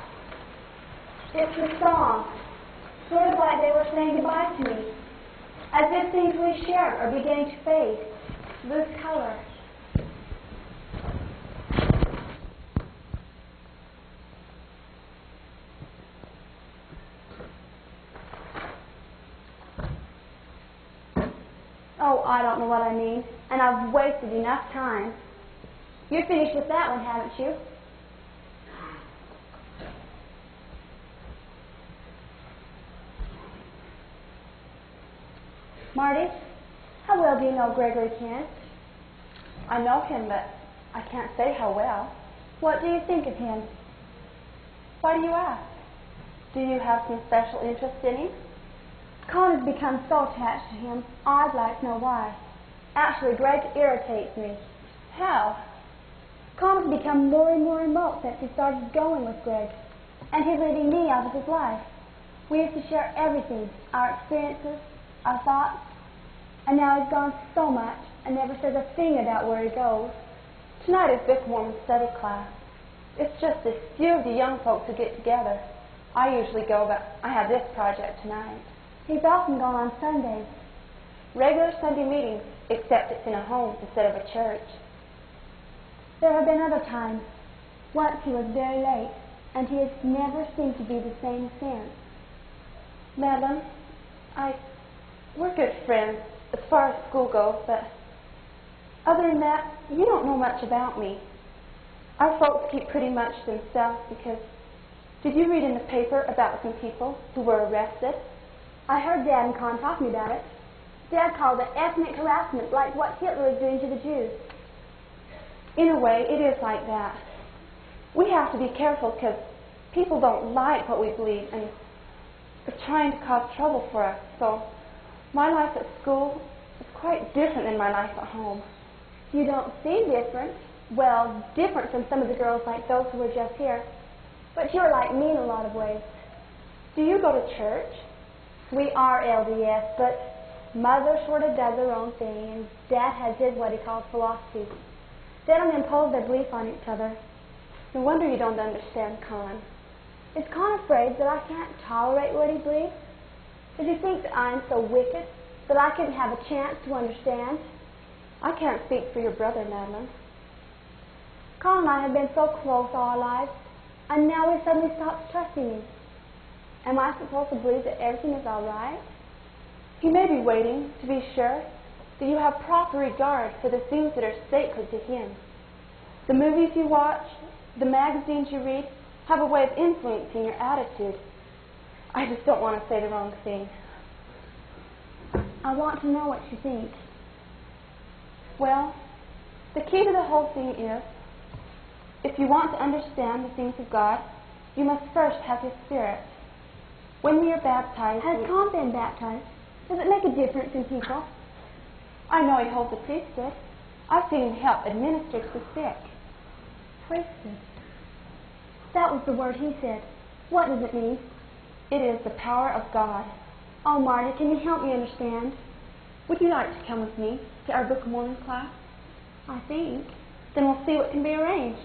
It's a song. Sort of like they were saying goodbye to me. As if things we shared are beginning to fade, lose color. Oh, I don't know what I mean, and I've wasted enough time. You're finished with that one, haven't you? Marty, how well do you know Gregory Kent? I know him, but I can't say how well. What do you think of him? Why do you ask? Do you have some special interest in him? Con has become so attached to him, I'd like to know why. Actually, Greg irritates me. How? Con has become more and more remote since he started going with Greg, and he's leaving me out of his life. We used to share everything, our experiences, our thoughts, and now he's gone so much and never says a thing about where he goes. Tonight is Vic Mormon's study class. It's just a few of the young folks who get together. I usually go, but I have this project tonight. He's often gone on Sundays. Regular Sunday meetings, except it's in a home instead of a church. There have been other times. Once he was very late, and he has never seemed to be the same since. Madeline, we're good friends as far as school goes, but other than that, you don't know much about me. Our folks keep pretty much to themselves because, did you read in the paper about some people who were arrested? I heard Dad and Con talking about it. Dad called it ethnic harassment, like what Hitler was doing to the Jews. In a way, it is like that. We have to be careful because people don't like what we believe and are trying to cause trouble for us. So my life at school is quite different than my life at home. You don't seem different. Well, different from some of the girls like those who were just here. But you're like me in a lot of ways. Do you go to church? We are LDS, but Mother sort of does her own thing, and Dad has his what he calls philosophy. They don't impose their belief on each other. No wonder you don't understand Con. Is Con afraid that I can't tolerate what he believes? Does he think that I'm so wicked that I couldn't have a chance to understand? I can't speak for your brother, Madeline. Con and I have been so close all our lives, and now he suddenly stops trusting me. Am I supposed to believe that everything is all right? He may be waiting to be sure that you have proper regard for the things that are sacred to him. The movies you watch, the magazines you read, have a way of influencing your attitude. I just don't want to say the wrong thing. I want to know what you think. Well, the key to the whole thing is, if you want to understand the things of God, you must first have His Spirit. When we are baptized... Has Con been baptized? Does it make a difference in people? I know he holds a priesthood. I've seen him help administer to the sick. Priesthood? That was the word he said. What does it mean? It is the power of God. Oh, Marty, can you help me understand? Would you like to come with me to our Book of Mormon class? I think. Then we'll see what can be arranged.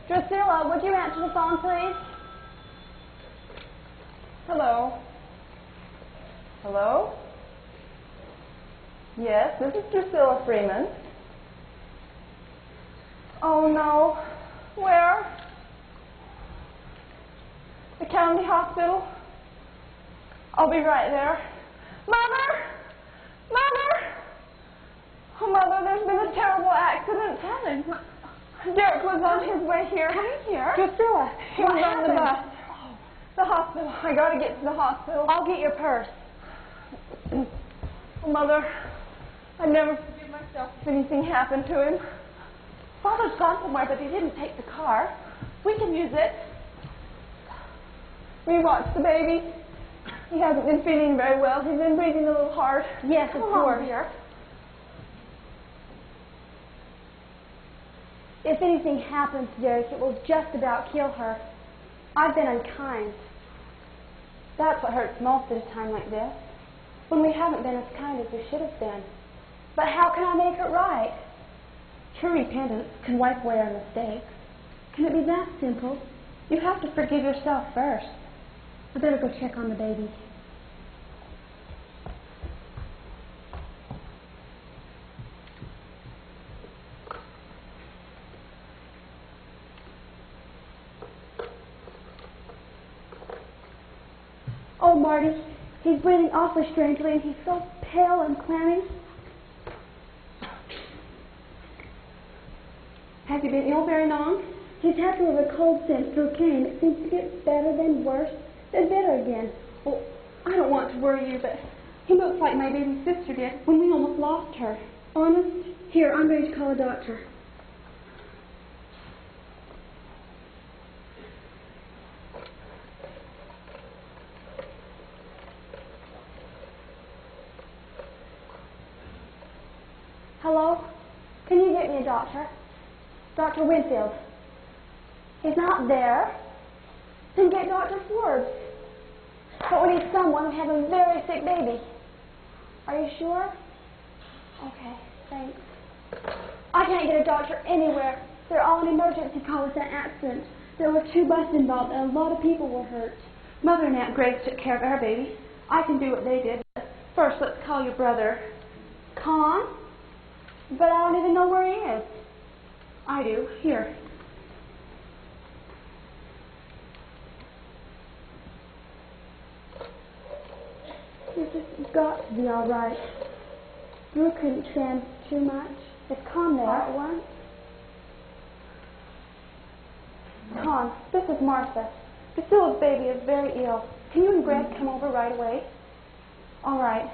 Drusilla, would you answer the phone, please? Hello? Hello? Yes, this is Drusilla Freeman. Oh, no. Where? The county hospital? I'll be right there. Mother! Mother! Oh, Mother, there's been a terrible accident. Helen, what? Derek was on his way here. Come here. Drusilla, he was on the bus. Oh. The hospital. I got to get to the hospital. I'll get your purse. Oh, Mother, I never forgive myself if anything happened to him. Father's gone somewhere, but he didn't take the car. We can use it. Will you watch the baby? He hasn't been feeling very well. He's been breathing a little hard. Yes, of course. Dear. If anything happens to Derek, it will just about kill her. I've been unkind. That's what hurts most at a time like this, when we haven't been as kind as we should have been. But how can I make it right? True repentance can wipe away our mistakes. Can it be that simple? You have to forgive yourself first. I better go check on the baby. Oh, Marty, he's breathing awfully strangely, and he's so pale and clammy. Has he been ill very long? He's had to have a cold since Drew came. It seems to get better, then worse, then better again. Oh, I don't want to worry you, but he looks like my baby sister did when we almost lost her. Honest? Here, I'm going to call a doctor. doctor. Dr. Winfield. He's not there. Then get Dr. Forbes. But we need someone who has a very sick baby. Are you sure? Okay, thanks. I can't get a doctor anywhere. They're all in emergency call with that accident. There were 2 buses involved and a lot of people were hurt. Mother and Aunt Grace took care of our baby. I can do what they did. First, let's call your brother. Con? But I don't even know where he is. I do. Here. This has got to be all right. Drew couldn't stand too much. Is Con there at once? Con, this is Martha. Priscilla's baby is very ill. Can you and Greg come over right away? All right.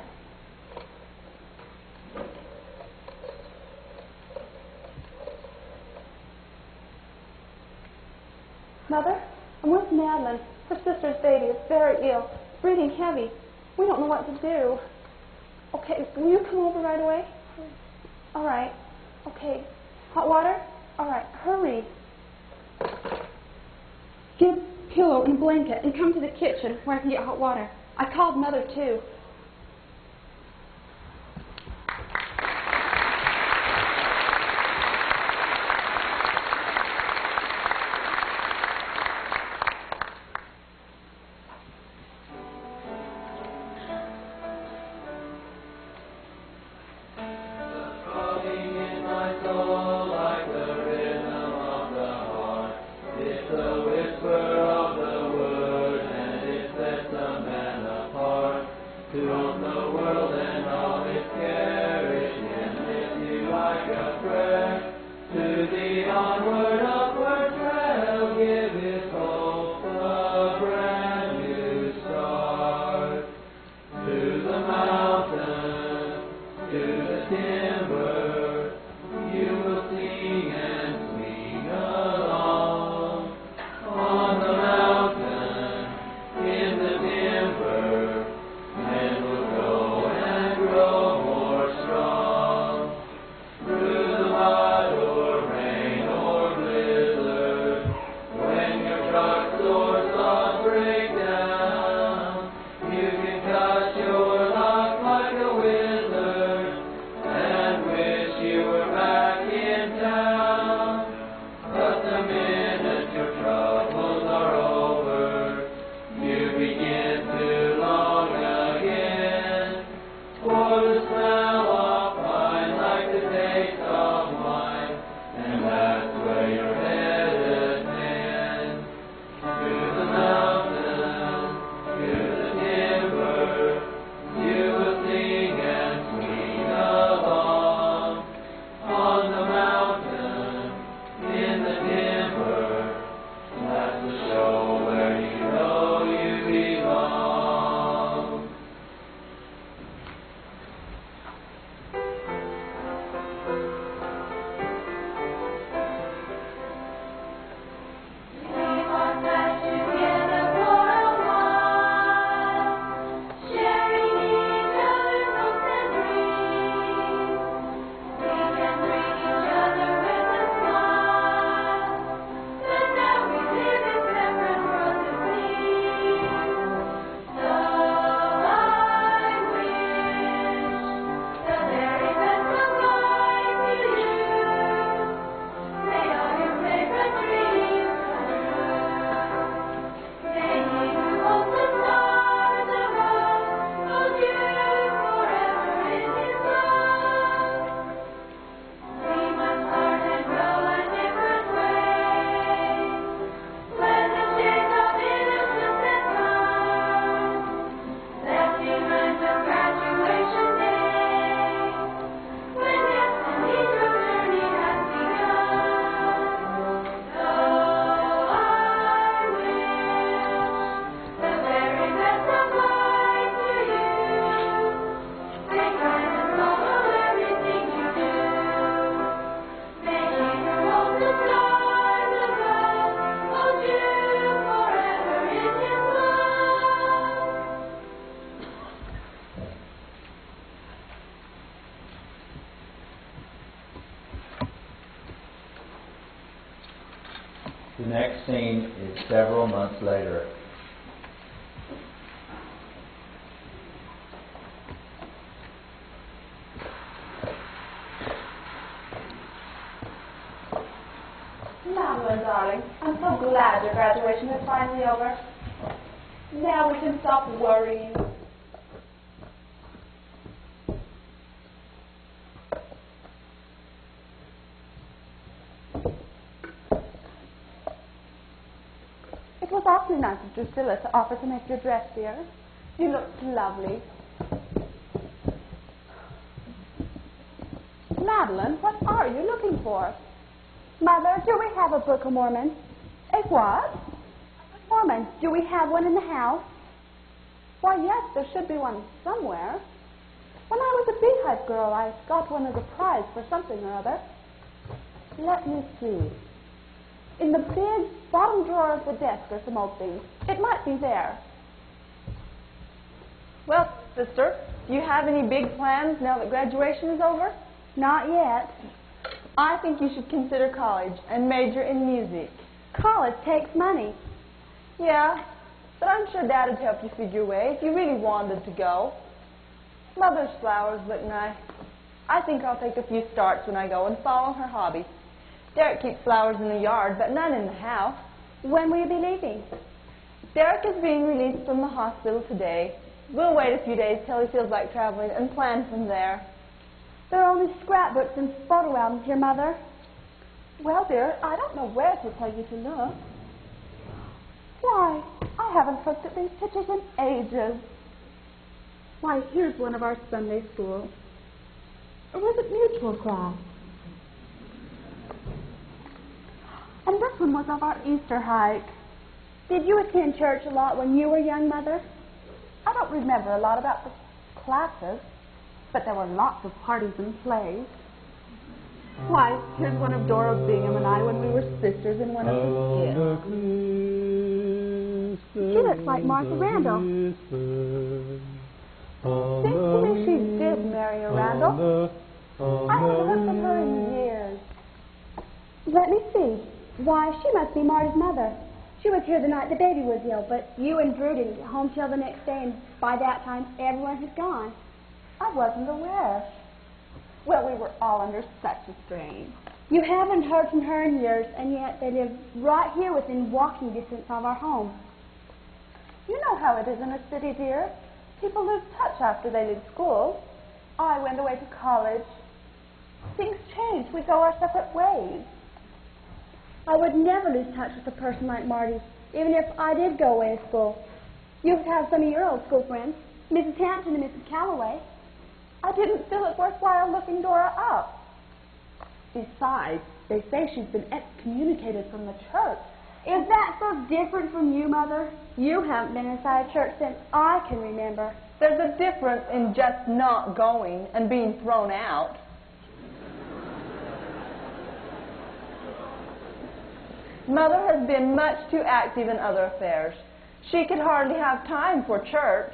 Mother, I'm with Madeline. Her sister's baby is very ill, breathing heavy. We don't know what to do. Okay, will you come over right away? All right. Okay. Hot water? All right. Hurry. Get a pillow and a blanket and come to the kitchen where I can get hot water. I called Mother too. scene is several months later. Madeline, darling, I'm so glad your graduation is finally over. Now we can stop worrying. It was awfully nice of Drusilla to offer to make your dress, dear. You look lovely. Madeline, what are you looking for? Mother, do we have a Book of Mormon? A what? Mormon. Do we have one in the house? Why, yes, there should be one somewhere. When I was a Beehive girl, I got one as a prize for something or other. Let me see. In the big bottom drawer of the desk are some old things. It might be there. Well, sister, do you have any big plans now that graduation is over? Not yet. I think you should consider college and major in music. College takes money. Yeah, but I'm sure Dad would help you figure a way if you really wanted to go. Mother's flowers look nice. I think I'll take a few starts when I go and follow her hobby. Derek keeps flowers in the yard, but none in the house. When will you be leaving? Derek is being released from the hospital today. We'll wait a few days till he feels like traveling and plan from there. There are only scrapbooks and photo albums here, Mother. Well, dear, I don't know where to tell you to look. Why? I haven't looked at these pictures in ages. Why, here's one of our Sunday school. Or was it mutual class? And this one was of our Easter hike. Did you attend church a lot when you were young, Mother? I don't remember a lot about the classes, but there were lots of parties and plays. Why, here's one of Dora Bingham and I when we were sisters in one of the skits. She looks like Martha Randall. Seems to me she did marry a Randall. I haven't heard from her in years. Let me see. Why, she must be Marty's mother. She was here the night the baby was ill, but you and Drew didn't get home till the next day, and by that time, everyone had gone. I wasn't aware. Well, we were all under such a strain. You haven't heard from her in years, and yet they live right here within walking distance of our home. You know how it is in a city, dear. People lose touch after they leave school. I went away to college. Things change. We go our separate ways. I would never lose touch with a person like Marty, even if I did go away to school. You would have some of your old school friends, Mrs. Hampton and Mrs. Calloway. I didn't feel it worthwhile looking Dora up. Besides, they say she's been excommunicated from the church. Is that so different from you, Mother? You haven't been inside a church since I can remember. There's a difference in just not going and being thrown out. Mother has been much too active in other affairs. She could hardly have time for church.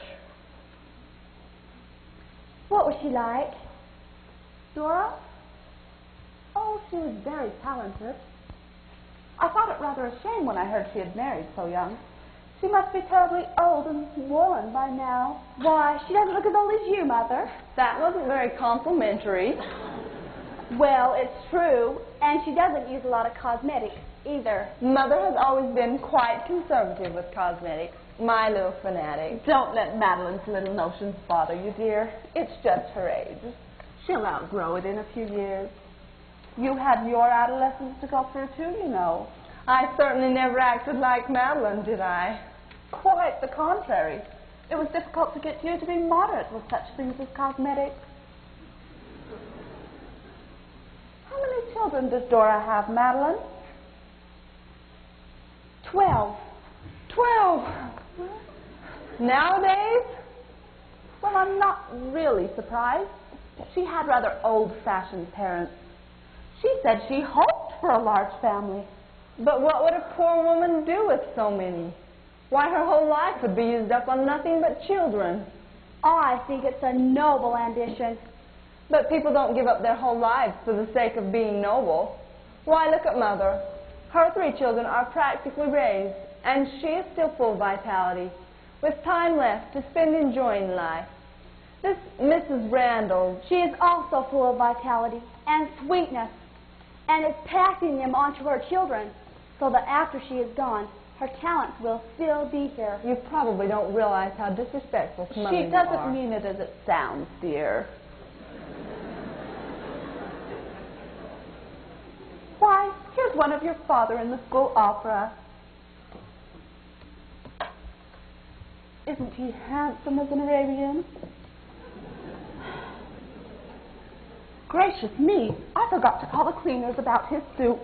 What was she like? Dora? Oh, she was very talented. I thought it rather a shame when I heard she had married so young. She must be terribly old and worn by now. Why, she doesn't look as old as you, Mother. That wasn't very complimentary. Well, it's true, and she doesn't use a lot of cosmetics either. Mother has always been quite conservative with cosmetics. My little fanatic. Don't let Madeline's little notions bother you, dear. It's just her age. She'll outgrow it in a few years. You had your adolescence to go through too, you know. I certainly never acted like Madeline, did I? Quite the contrary. It was difficult to get you to be moderate with such things as cosmetics. How many children does Dora have, Madeline? 12. 12! Nowadays? Well, I'm not really surprised. She had rather old-fashioned parents. She said she hoped for a large family. But what would a poor woman do with so many? Why, her whole life would be used up on nothing but children. I think it's a noble ambition. But people don't give up their whole lives for the sake of being noble. Why, look at Mother. Her 3 children are practically raised, and she is still full of vitality, with time left to spend enjoying life. This Mrs. Randall, she is also full of vitality and sweetness, and is passing them on to her children, so that after she is gone, her talents will still be here. You probably don't realize how disrespectful to Mother She you doesn't are. mean it as it sounds, dear. Why, here's one of your father in the school opera. Isn't he handsome as an Arabian? Gracious me, I forgot to call the cleaners about his suit.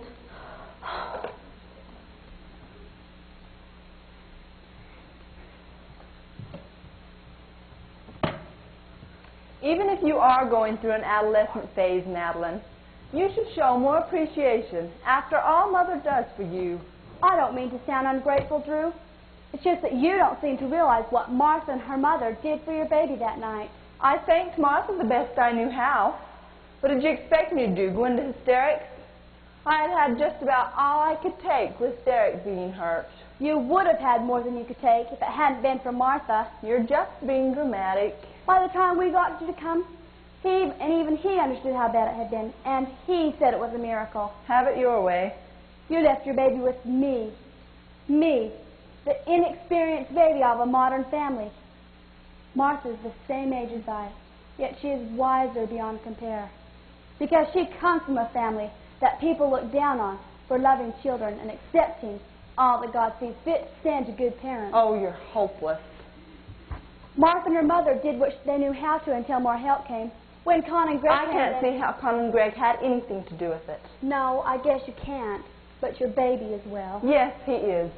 Even if you are going through an adolescent phase, Madeline, you should show more appreciation. After all Mother does for you. I don't mean to sound ungrateful, Drew. It's just that you don't seem to realize what Martha and her mother did for your baby that night. I thanked Martha the best I knew how. What did you expect me to do, go into hysterics? I had had just about all I could take with Derek being hurt. You would have had more than you could take if it hadn't been for Martha. You're just being dramatic. By the time we got you to come, even he understood how bad it had been, and he said it was a miracle. Have it your way. You left your baby with me. Me, the inexperienced baby of a modern family. Martha's the same age as I, yet she is wiser beyond compare, because she comes from a family that people look down on for loving children and accepting all that God sees fit to send to good parents. Oh, you're hopeless. Martha and her mother did what they knew how to until more help came. When Con and Greg I can't see how Con and Greg had anything to do with it. No, I guess you can't, but your baby is well. Yes, he is.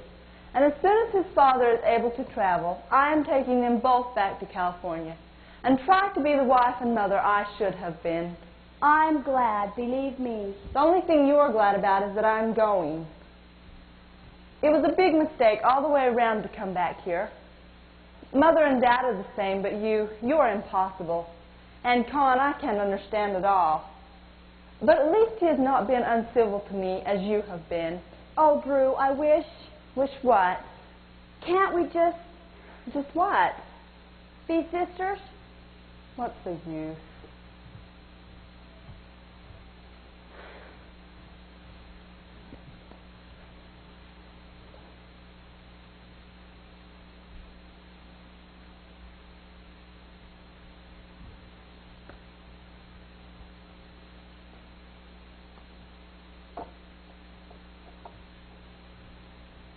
And as soon as his father is able to travel, I am taking them both back to California and try to be the wife and mother I should have been. I'm glad, believe me. The only thing you're glad about is that I'm going. It was a big mistake all the way around to come back here. Mother and Dad are the same, but you're impossible. And Con, I can't understand at all. But at least he has not been uncivil to me as you have been. Oh, Drew, I wish... Wish what? Can't we just... Just what? Be sisters? What's the use?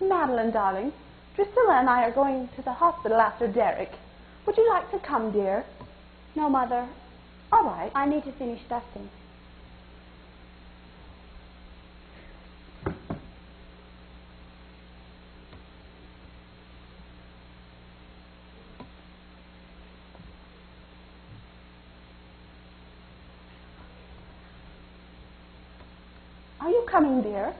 Madeline, darling, Drusilla and I are going to the hospital after Derek. Would you like to come, dear? No, Mother. All right. I need to finish dusting. Are you coming, dear?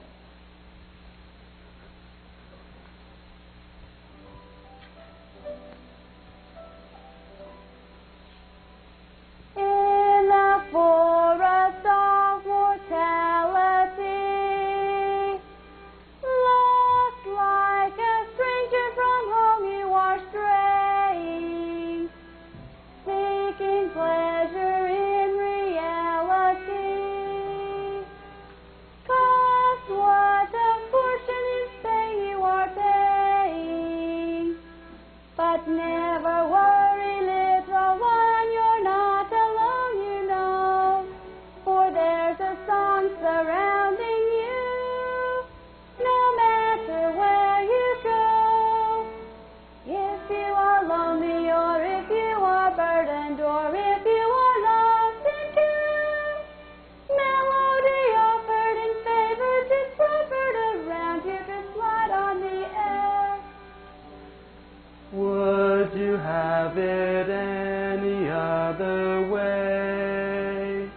Have it any other way?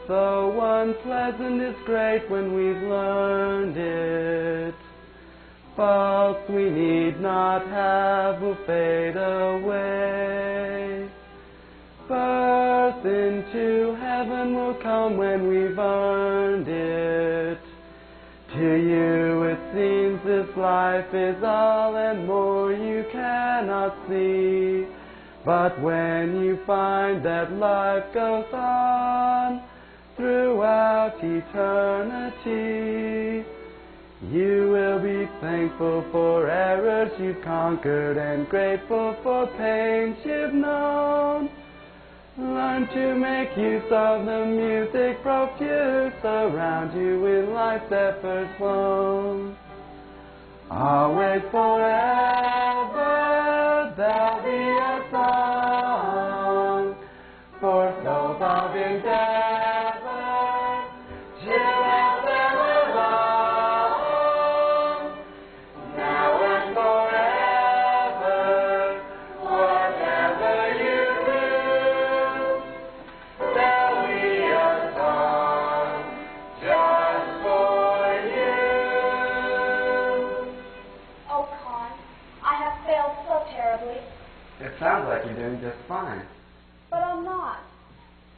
So unpleasant is great when we've learned it. Faults we need not have will fade away. Birth into heaven will come when we've earned it. seems this life is all and more you cannot see. But when you find that life goes on throughout eternity, you will be thankful for errors you've conquered and grateful for pains you've known. Learn to make use of the music profuse around you in life's efforts flown. Always forever there'll be a song for souls of endeavor to ever long. Now and forever, whatever you do, there'll be a song just for you. Oh, Con, I have failed so terribly. It sounds like you're doing just fine. But I'm not.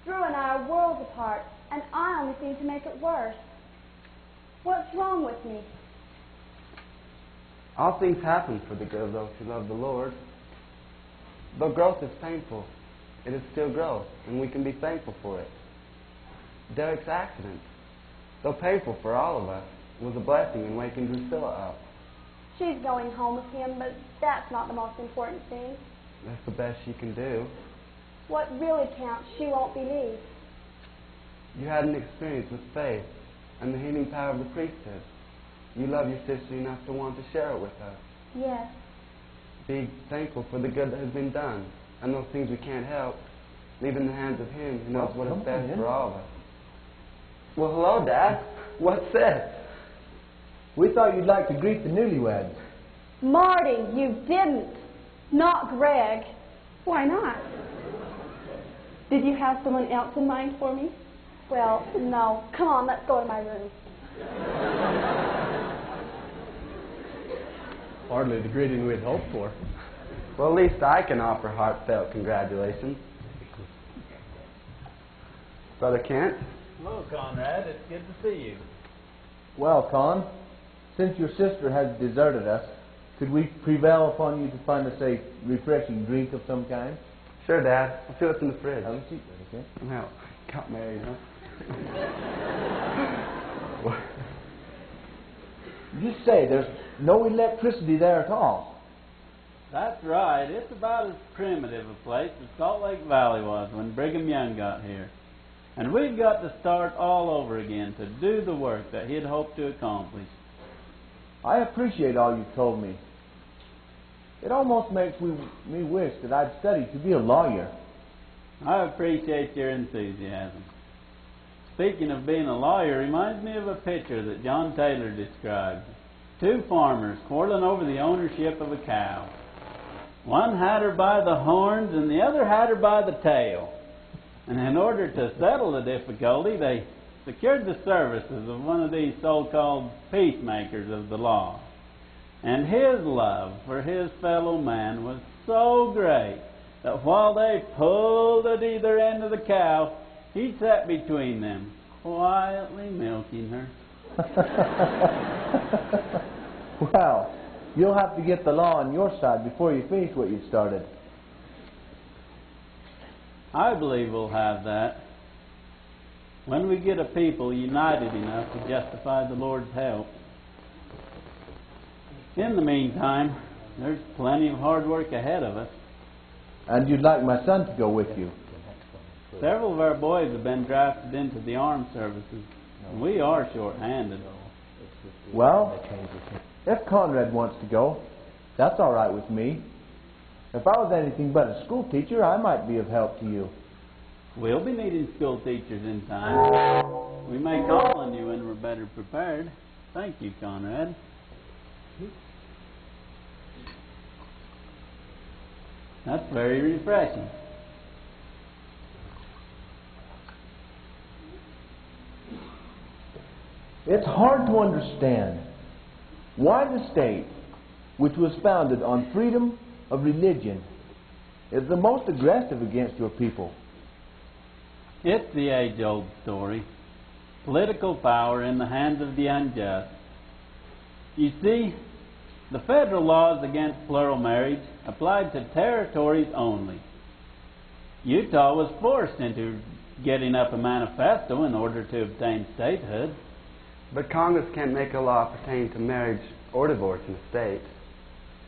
Drew and I are worlds apart, and I only seem to make it worse. What's wrong with me? All things happen for the good of those who love the Lord. Though growth is painful, it is still growth, and we can be thankful for it. Derek's accident, though painful for all of us, was a blessing in waking Drusilla up. She's going home with him, but that's not the most important thing. That's the best she can do. What really counts, she won't believe. You had an experience with faith and the healing power of the priesthood. You love your sister enough to want to share it with her. Yes. Be thankful for the good that has been done, and those things we can't help, leave in the hands of Him who knows what is best for all of us. Well, hello, Dad. What's this? We thought you'd like to greet the newlyweds. Marty, you didn't. Not Greg. Why not? Did you have someone else in mind for me? Well, no. Come on, let's go to my room. Hardly the greeting we had hoped for. Well, at least I can offer heartfelt congratulations. Brother Kent? Hello, Conrad. It's good to see you. Well, Con, since your sister has deserted us, could we prevail upon you to find us a refreshing drink of some kind? Sure, Dad. I'll see what's in the fridge. Have a seat, okay? Well, got married, huh? You say there's no electricity there at all. That's right. It's about as primitive a place as Salt Lake Valley was when Brigham Young got here. And we've got to start all over again to do the work that he'd hoped to accomplish. I appreciate all you've told me. It almost makes me wish that I'd studied to be a lawyer. I appreciate your enthusiasm. Speaking of being a lawyer reminds me of a picture that John Taylor described. Two farmers quarreling over the ownership of a cow. One had her by the horns and the other had her by the tail. And in order to settle the difficulty, they secured the services of one of these so-called peacemakers of the law. And his love for his fellow man was so great that while they pulled at either end of the cow, he sat between them, quietly milking her. Well, you'll have to get the law on your side before you finish what you started. I believe we'll have that when we get a people united enough to justify the Lord's help. In the meantime, there's plenty of hard work ahead of us. And you'd like my son to go with you? Several of our boys have been drafted into the armed services. And we are short-handed. Well, if Conrad wants to go, that's all right with me. If I was anything but a school teacher, I might be of help to you. We'll be needing school teachers in time. We may call on you when we're better prepared. Thank you, Conrad. That's very refreshing. It's hard to understand why the state, which was founded on freedom of religion, is the most aggressive against your people. It's the age-old story. Political power in the hands of the unjust. You see, the federal laws against plural marriage applied to territories only. Utah was forced into getting up a manifesto in order to obtain statehood. But Congress can't make a law pertaining to marriage or divorce in a state.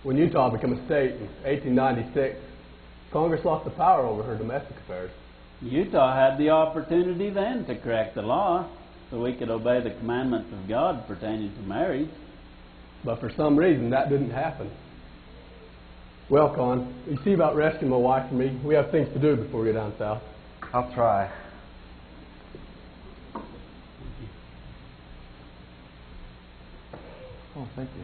When Utah became a state in 1896, Congress lost the power over her domestic affairs. Utah had the opportunity then to correct the law so we could obey the commandments of God pertaining to marriage. But for some reason, that didn't happen. Well, Con, you see about rescuing my wife and me? We have things to do before we go down south. I'll try. Oh, thank you.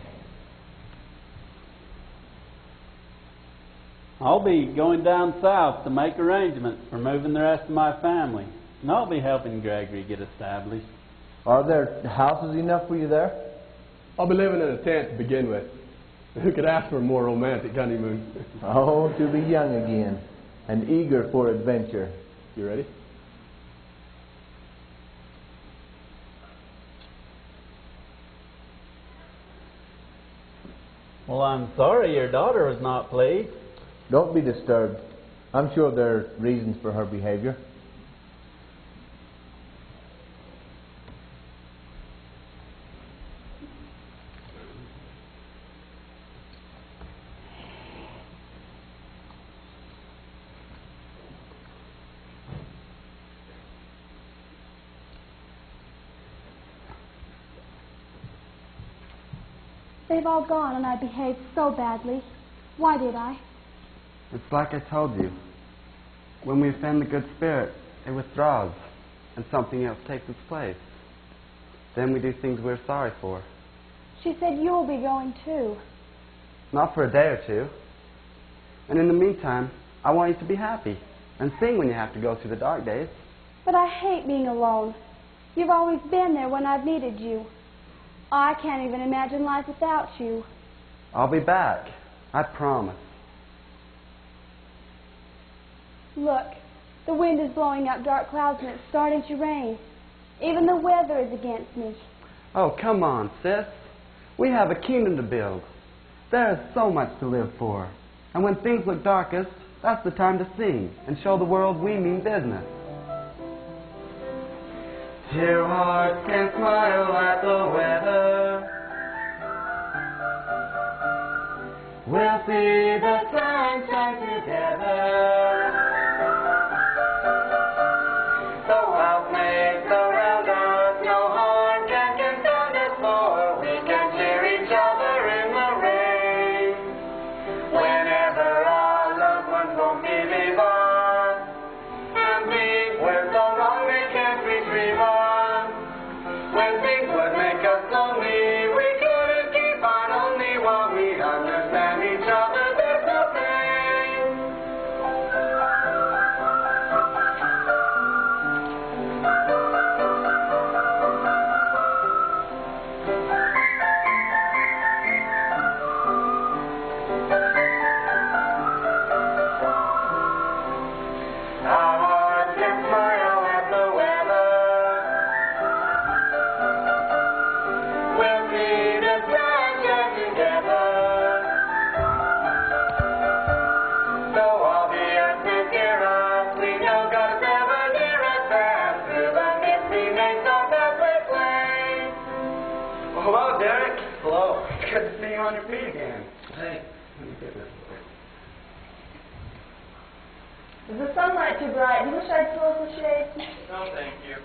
I'll be going down south to make arrangements for moving the rest of my family, and I'll be helping Gregory get established. Are there houses enough for you there? I'll be living in a tent to begin with. Who could ask for a more romantic honeymoon? Oh, to be young again and eager for adventure. You ready? Well, I'm sorry your daughter was not pleased. Don't be disturbed. I'm sure there are reasons for her behavior. They've all gone and I behaved so badly. Why did I? It's like I told you. When we offend the good spirit, it withdraws, and something else takes its place. Then we do things we're sorry for. She said you'll be going too. Not for a day or two. And in the meantime, I want you to be happy and sing when you have to go through the dark days. But I hate being alone. You've always been there when I've needed you. I can't even imagine life without you. I'll be back. I promise. Look, the wind is blowing up dark clouds and it's starting to rain. Even the weather is against me. Oh, come on, sis. We have a kingdom to build. There is so much to live for. And when things look darkest, that's the time to sing and show the world we mean business. Dear hearts can smile at the weather. We'll see the sunshine together. Though housemates around us, no harm can confound us, for we can cheer each other in the rain. Whenever our loved ones won't believe us, and think we're so wrong they can't retrieve us. When things would make us lonely, we couldn't keep on only while we understand each other. There's no pain. Our hearts can smile at the weather. We'll see the sunshine together. Though all the earth may fear us, we know God's ever near us. Fast through the misty makes our pathway plain. Well, hello, Derek. Hello. Good to see you on your feet again. Hey, let me get this. Is the sunlight too bright? Do you wish I'd close the shade? No, thank you.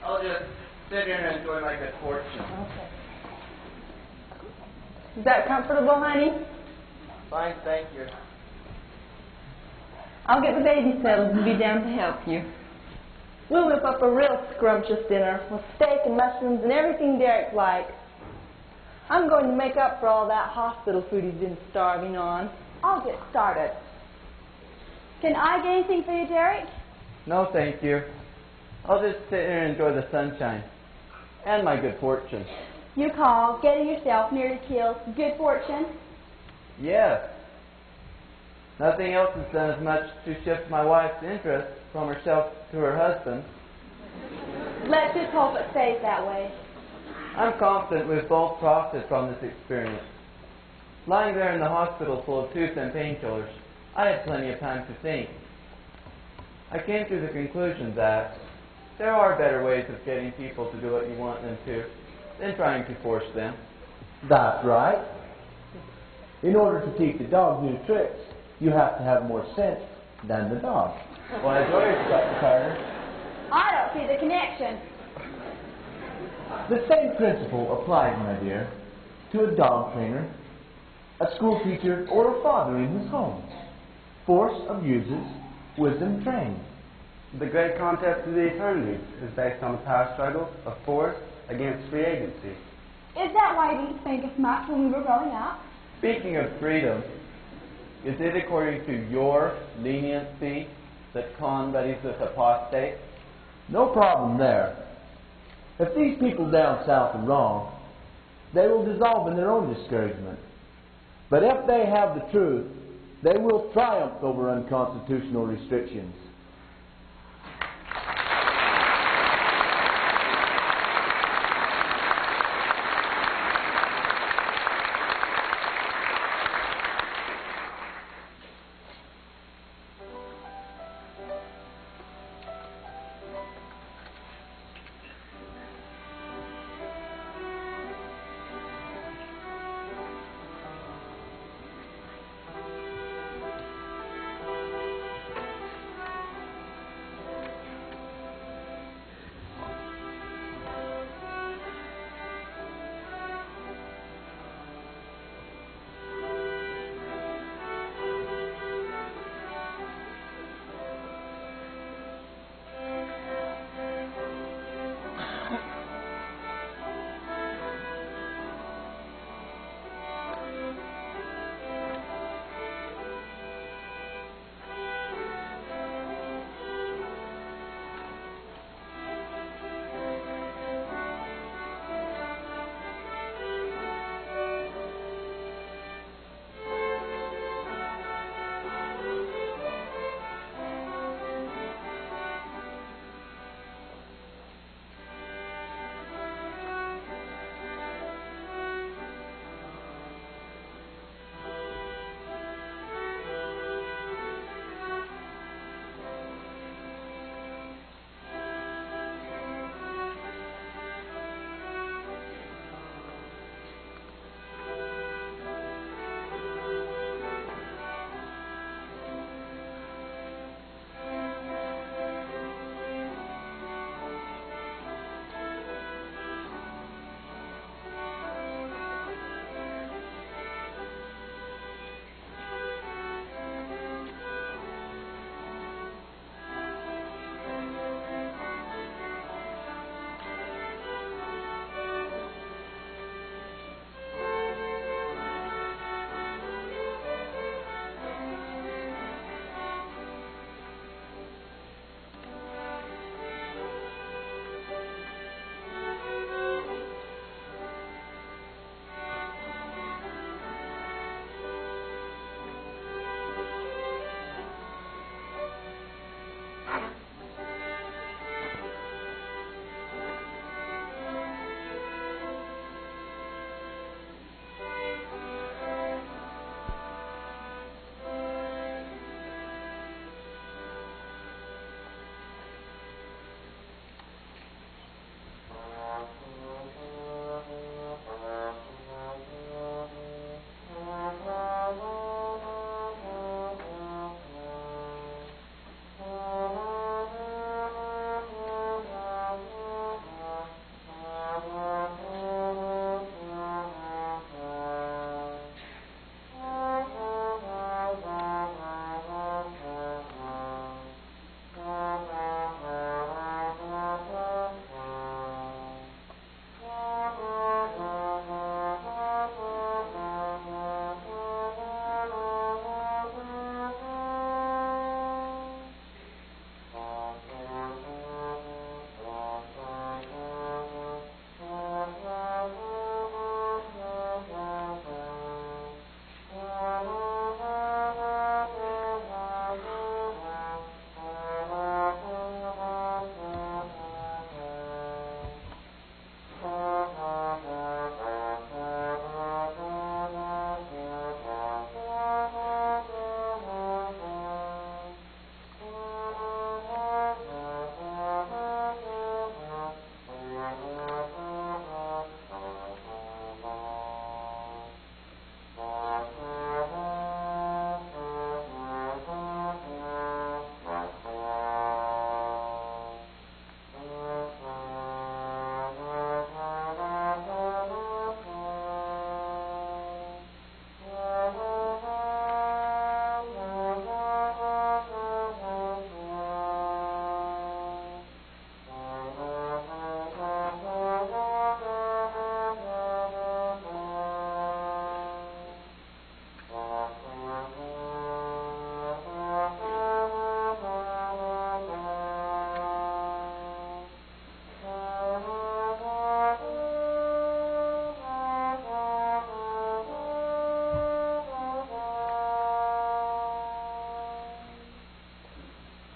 I'll just sit here and enjoy my good fortune. Okay. Is that comfortable, honey? Fine, thank you. I'll get the baby settled and be down to help you. We'll whip up a real scrumptious dinner with steak and mushrooms and everything Derek likes. I'm going to make up for all that hospital food he's been starving on. I'll get started. Can I get anything for you, Derek? No, thank you. I'll just sit here and enjoy the sunshine and my good fortune. You call getting yourself nearly killed good fortune? Yes. Nothing else has done as much to shift my wife's interest from herself to her husband. Let's just hope it stays that way. I'm confident we've both profited from this experience. Lying there in the hospital full of tooth and painkillers, I had plenty of time to think. I came to the conclusion that there are better ways of getting people to do what you want them to than trying to force them. That's right. In order to teach the dog new tricks, you have to have more sense than the dog. Wise words, Dr. Carter. I don't see the connection. The same principle applies, my dear, to a dog trainer, a school teacher, or a father in his home. Force abuses, wisdom trains. The great contest of the eternities is based on the power struggle of force against free agency. Is that why you didn't think us much when we were growing up? Speaking of freedom, is it according to your leniency that Con buddies with apostates? No problem there. If these people down south are wrong, they will dissolve in their own discouragement. But if they have the truth, they will triumph over unconstitutional restrictions.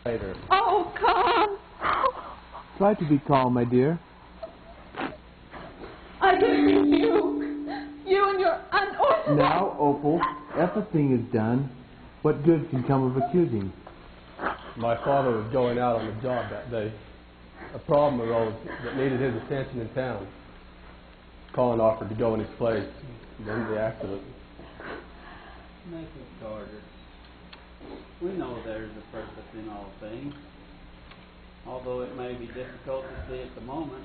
later. Oh, Con! Try to be calm, my dear. I accuse you and your unorthodox... Now, Opal, everything is done. What good can come of accusing? My father was going out on the job that day. A problem arose that needed his attention in town. Colin offered to go in his place. Then the accident. Mrs. Carter, we know there's a purpose in all things. Although it may be difficult to see at the moment,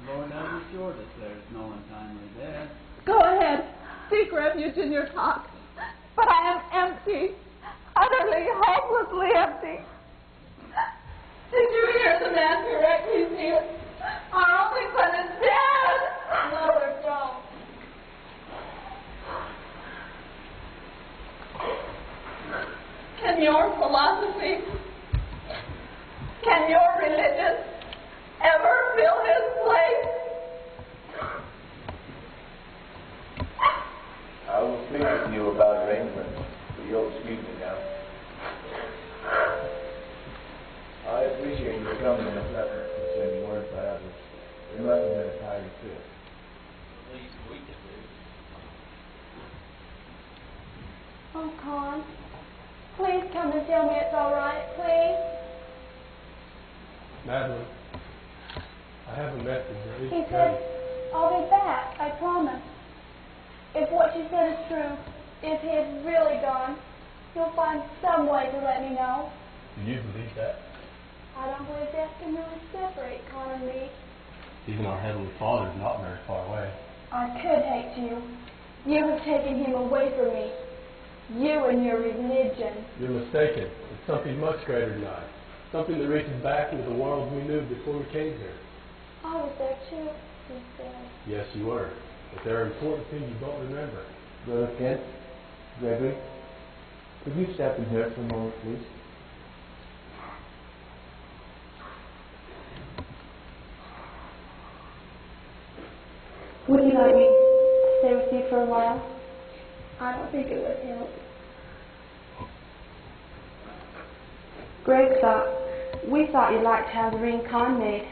the Lord has assured us there is no untimely death. Go ahead. Seek refuge in your talk. But I am empty. Utterly, hopelessly empty. Did you hear the man correctly, dear? Our only son is dead. Mother, don't. Can your philosophy, can your religion ever fill his place? I will speak with you about arrangements, but you'll excuse me now. I appreciate your coming in this effort to send word by others. There must have been a time to it. The least we can do. Oh, Con, please come and tell me it's all right, please. Madeline, I have a message ready. He said, I'll be back, I promise. If what you said is true, if he is really gone, you'll find some way to let me know. Do you believe that? I don't believe death can really separate Con and me. Even our Heavenly Father is not very far away. I could hate you. You have taken him away from me. You and your religion. You're mistaken. It's something much greater than I. Something that reaches back into the world we knew before we came here. I was there too, he said. Yes, you were. But there are important things you don't remember. Brother Kent, Gregory, could you step in here for a moment, please? Would you like me to stay with you for a while? I don't think it would help. We thought you'd like to have the ring Con made.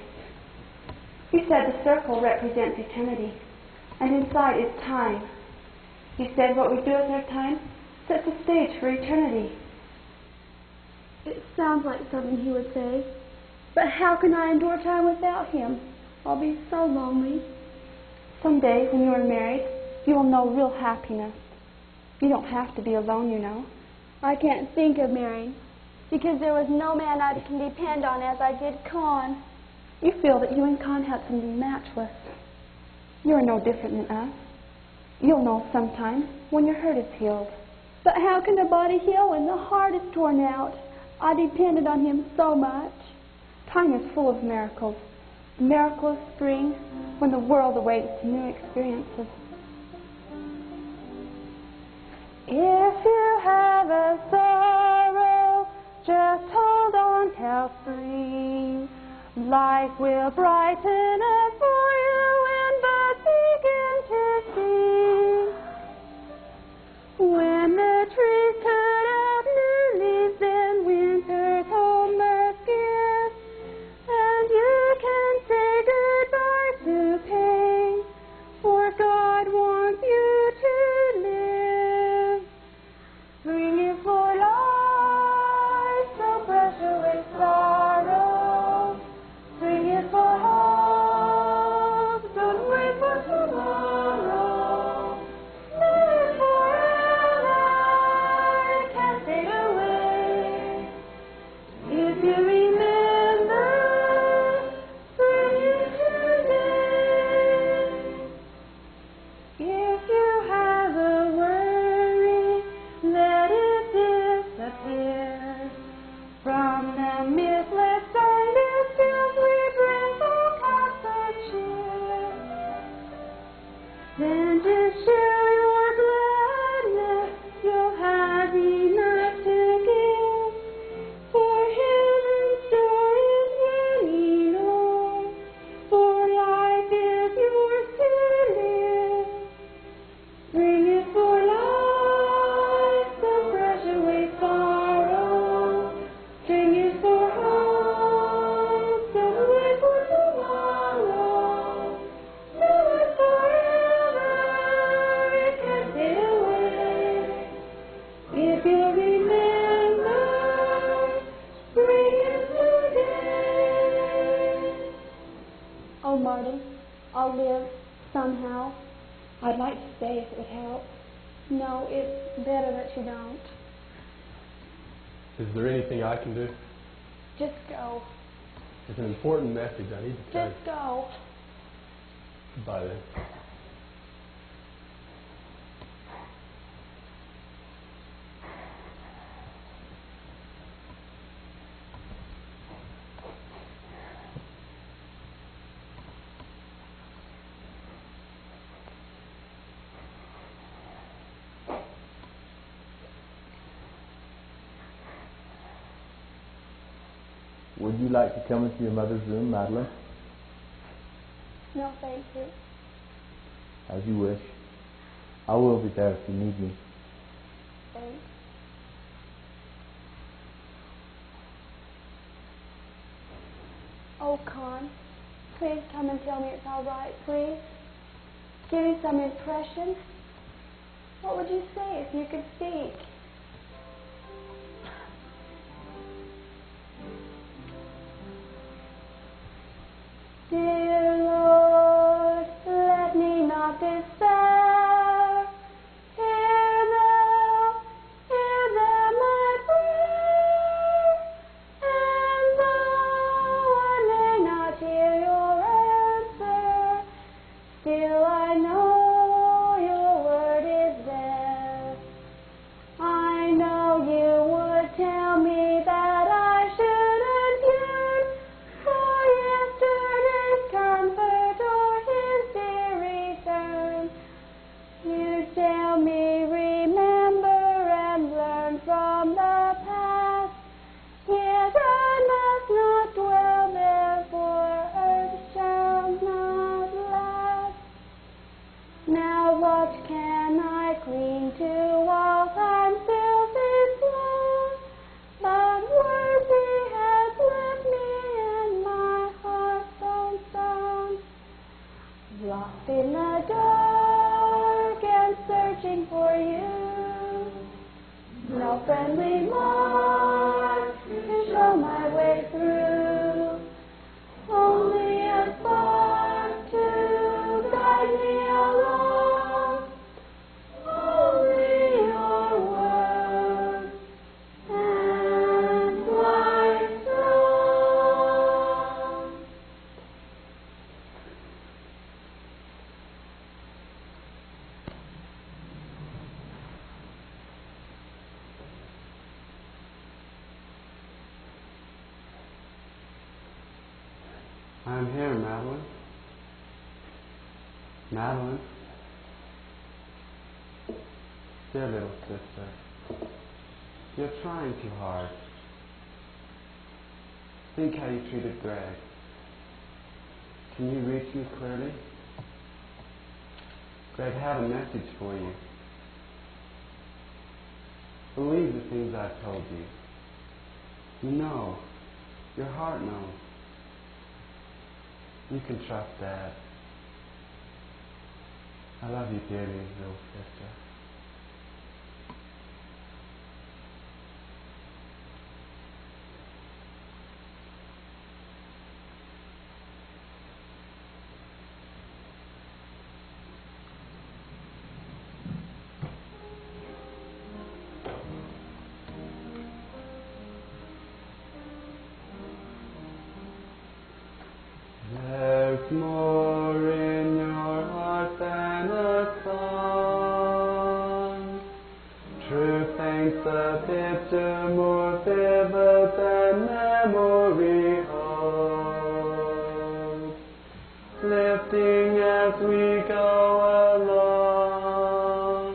He said the circle represents eternity, and inside is time. He said what we do with our time sets the stage for eternity. It sounds like something he would say, but how can I endure time without him? I'll be so lonely. Someday, when you are married, you will know real happiness. You don't have to be alone, you know. I can't think of marrying, because there was no man I can depend on as I did Con. You feel that you and Con have something matchless. You're no different than us. You'll know sometime when your hurt is healed. But how can the body heal when the heart is torn out? I depended on him so much. Time is full of miracles. The miracle of spring, when the world awaits new experiences. If you have a sorrow, just hold on till spring. Life will brighten up for you when birds begin to sing. When the trees put out new leaves, then winter's homeward gift, and you can say goodbye to pain, for God wants you to live. Spring is for life, so brush away sorrow. Spring is for hope. I'll live somehow. I'd like to stay if it would help. No, it's better that you don't. Is there anything I can do? Just go. It's an important message I need to tell you. Just go. Goodbye then. Would you like to come into your mother's room, Madeline? No, thank you. As you wish. I will be there if you need me. Thanks. Oh, Con, please come and tell me it's all right, please. Give me some impression. What would you say if you could speak? Dear Lord, let me not despair. Hear thou my prayer. And though I may not hear your answer, still I know your word is there. I know you would tell me that I shouldn't yearn for yesterday's comfort or his dear return. You tell me remember and learn from the past. Yet I must not dwell there, for earth shall not last. Now what can I cling to while time still seems long? But words he has left me and my heart so strong. Lost in the dark and searching for you. No friendly mark to show my way through. Only a spark to guide me along. Only your word and my song. I'm here, Madeline. Madeline. Dear little sister, you're trying too hard. Think how you treated Greg. Can you reach me clearly? Greg had a message for you. Believe the things I've told you. You know. Your heart knows. You can trust Dad. I love you dearly, little sister. There's more in your heart than a song. Truth paints the picture more vivid than memory holds. Lifting as we go along,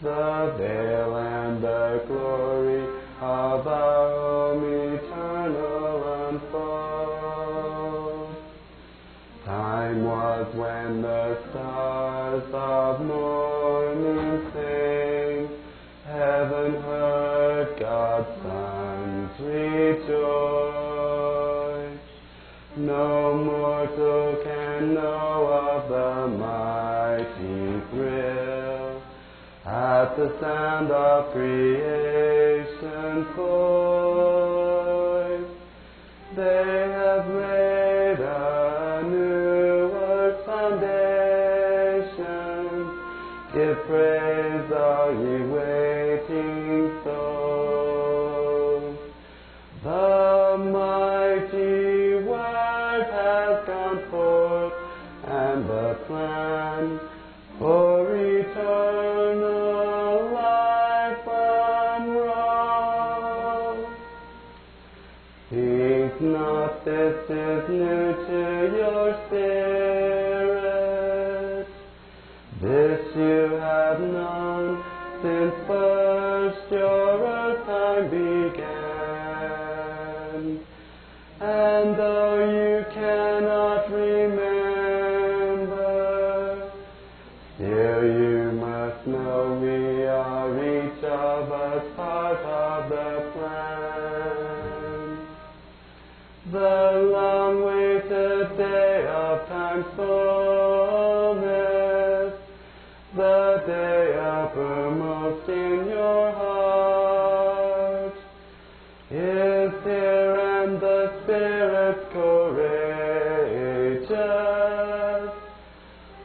the veil and the glory of our home eternal unfold. Time was when the stars of morning sang, heaven heard God's sons rejoice. No mortal can know of the mighty thrill at the sound of creation's voice. They have made a new earth and is new to your spirit. This you have known since first your earth time began. And though you cannot remember, still you must know we are each of us part of the plan. The long-awaited day of time's fullness, the day uppermost in your heart, is here, and the spirits courageous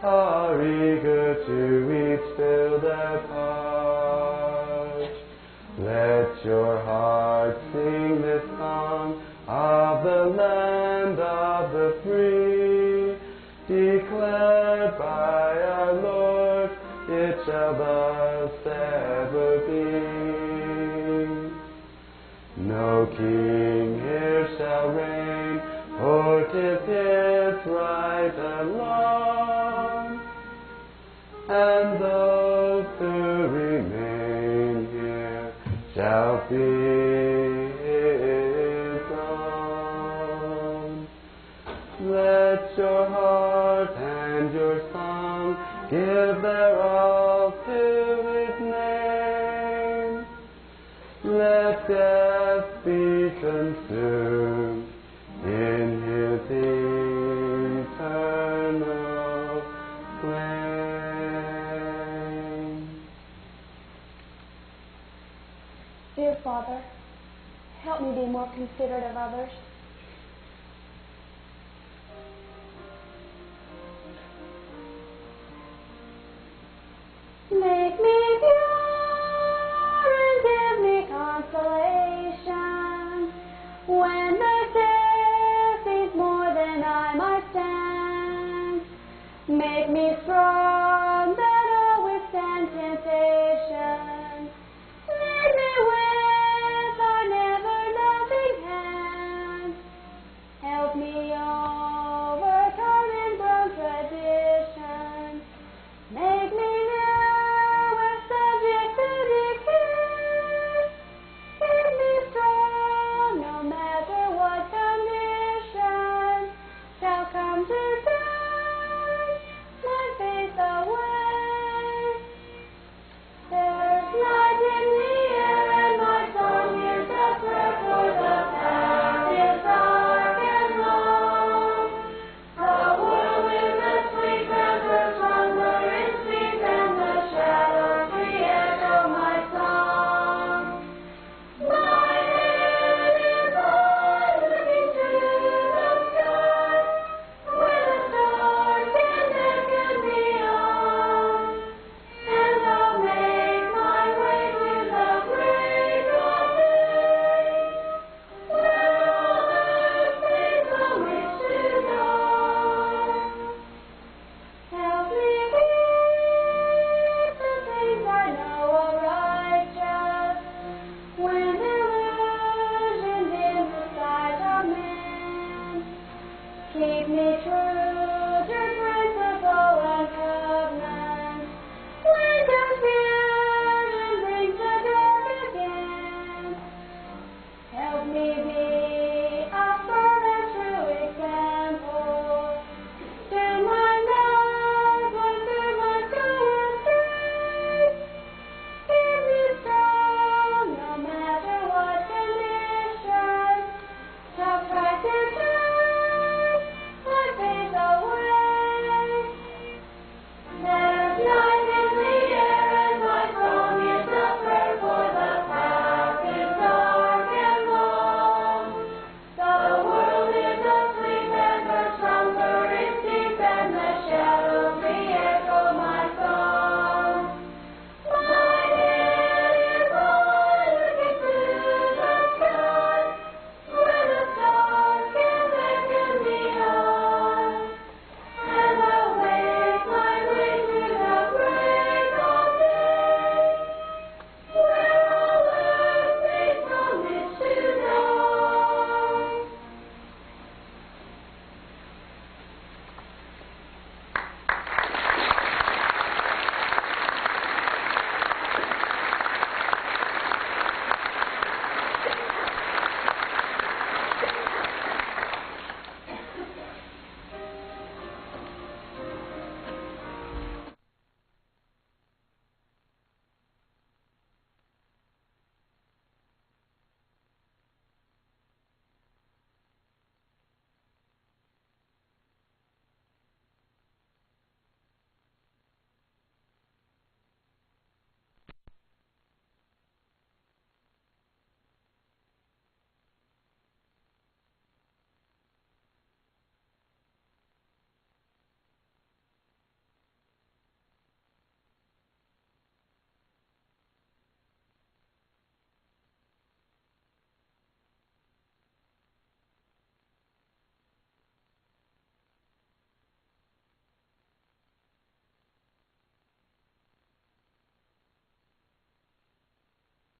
are eager to each fill their part. Let your heart sing this song of the land of the free, declared by our Lord, it shall thus ever be. No king here shall reign, for 'tis his right alone, and those who remain here shall be his own. Let your heart and your song give their all to his name. Let death be consumed in his eternal flame. Dear Father, help me be more considerate of others. Make me pure and give me consolation when the care seems more than I might stand. Make me strong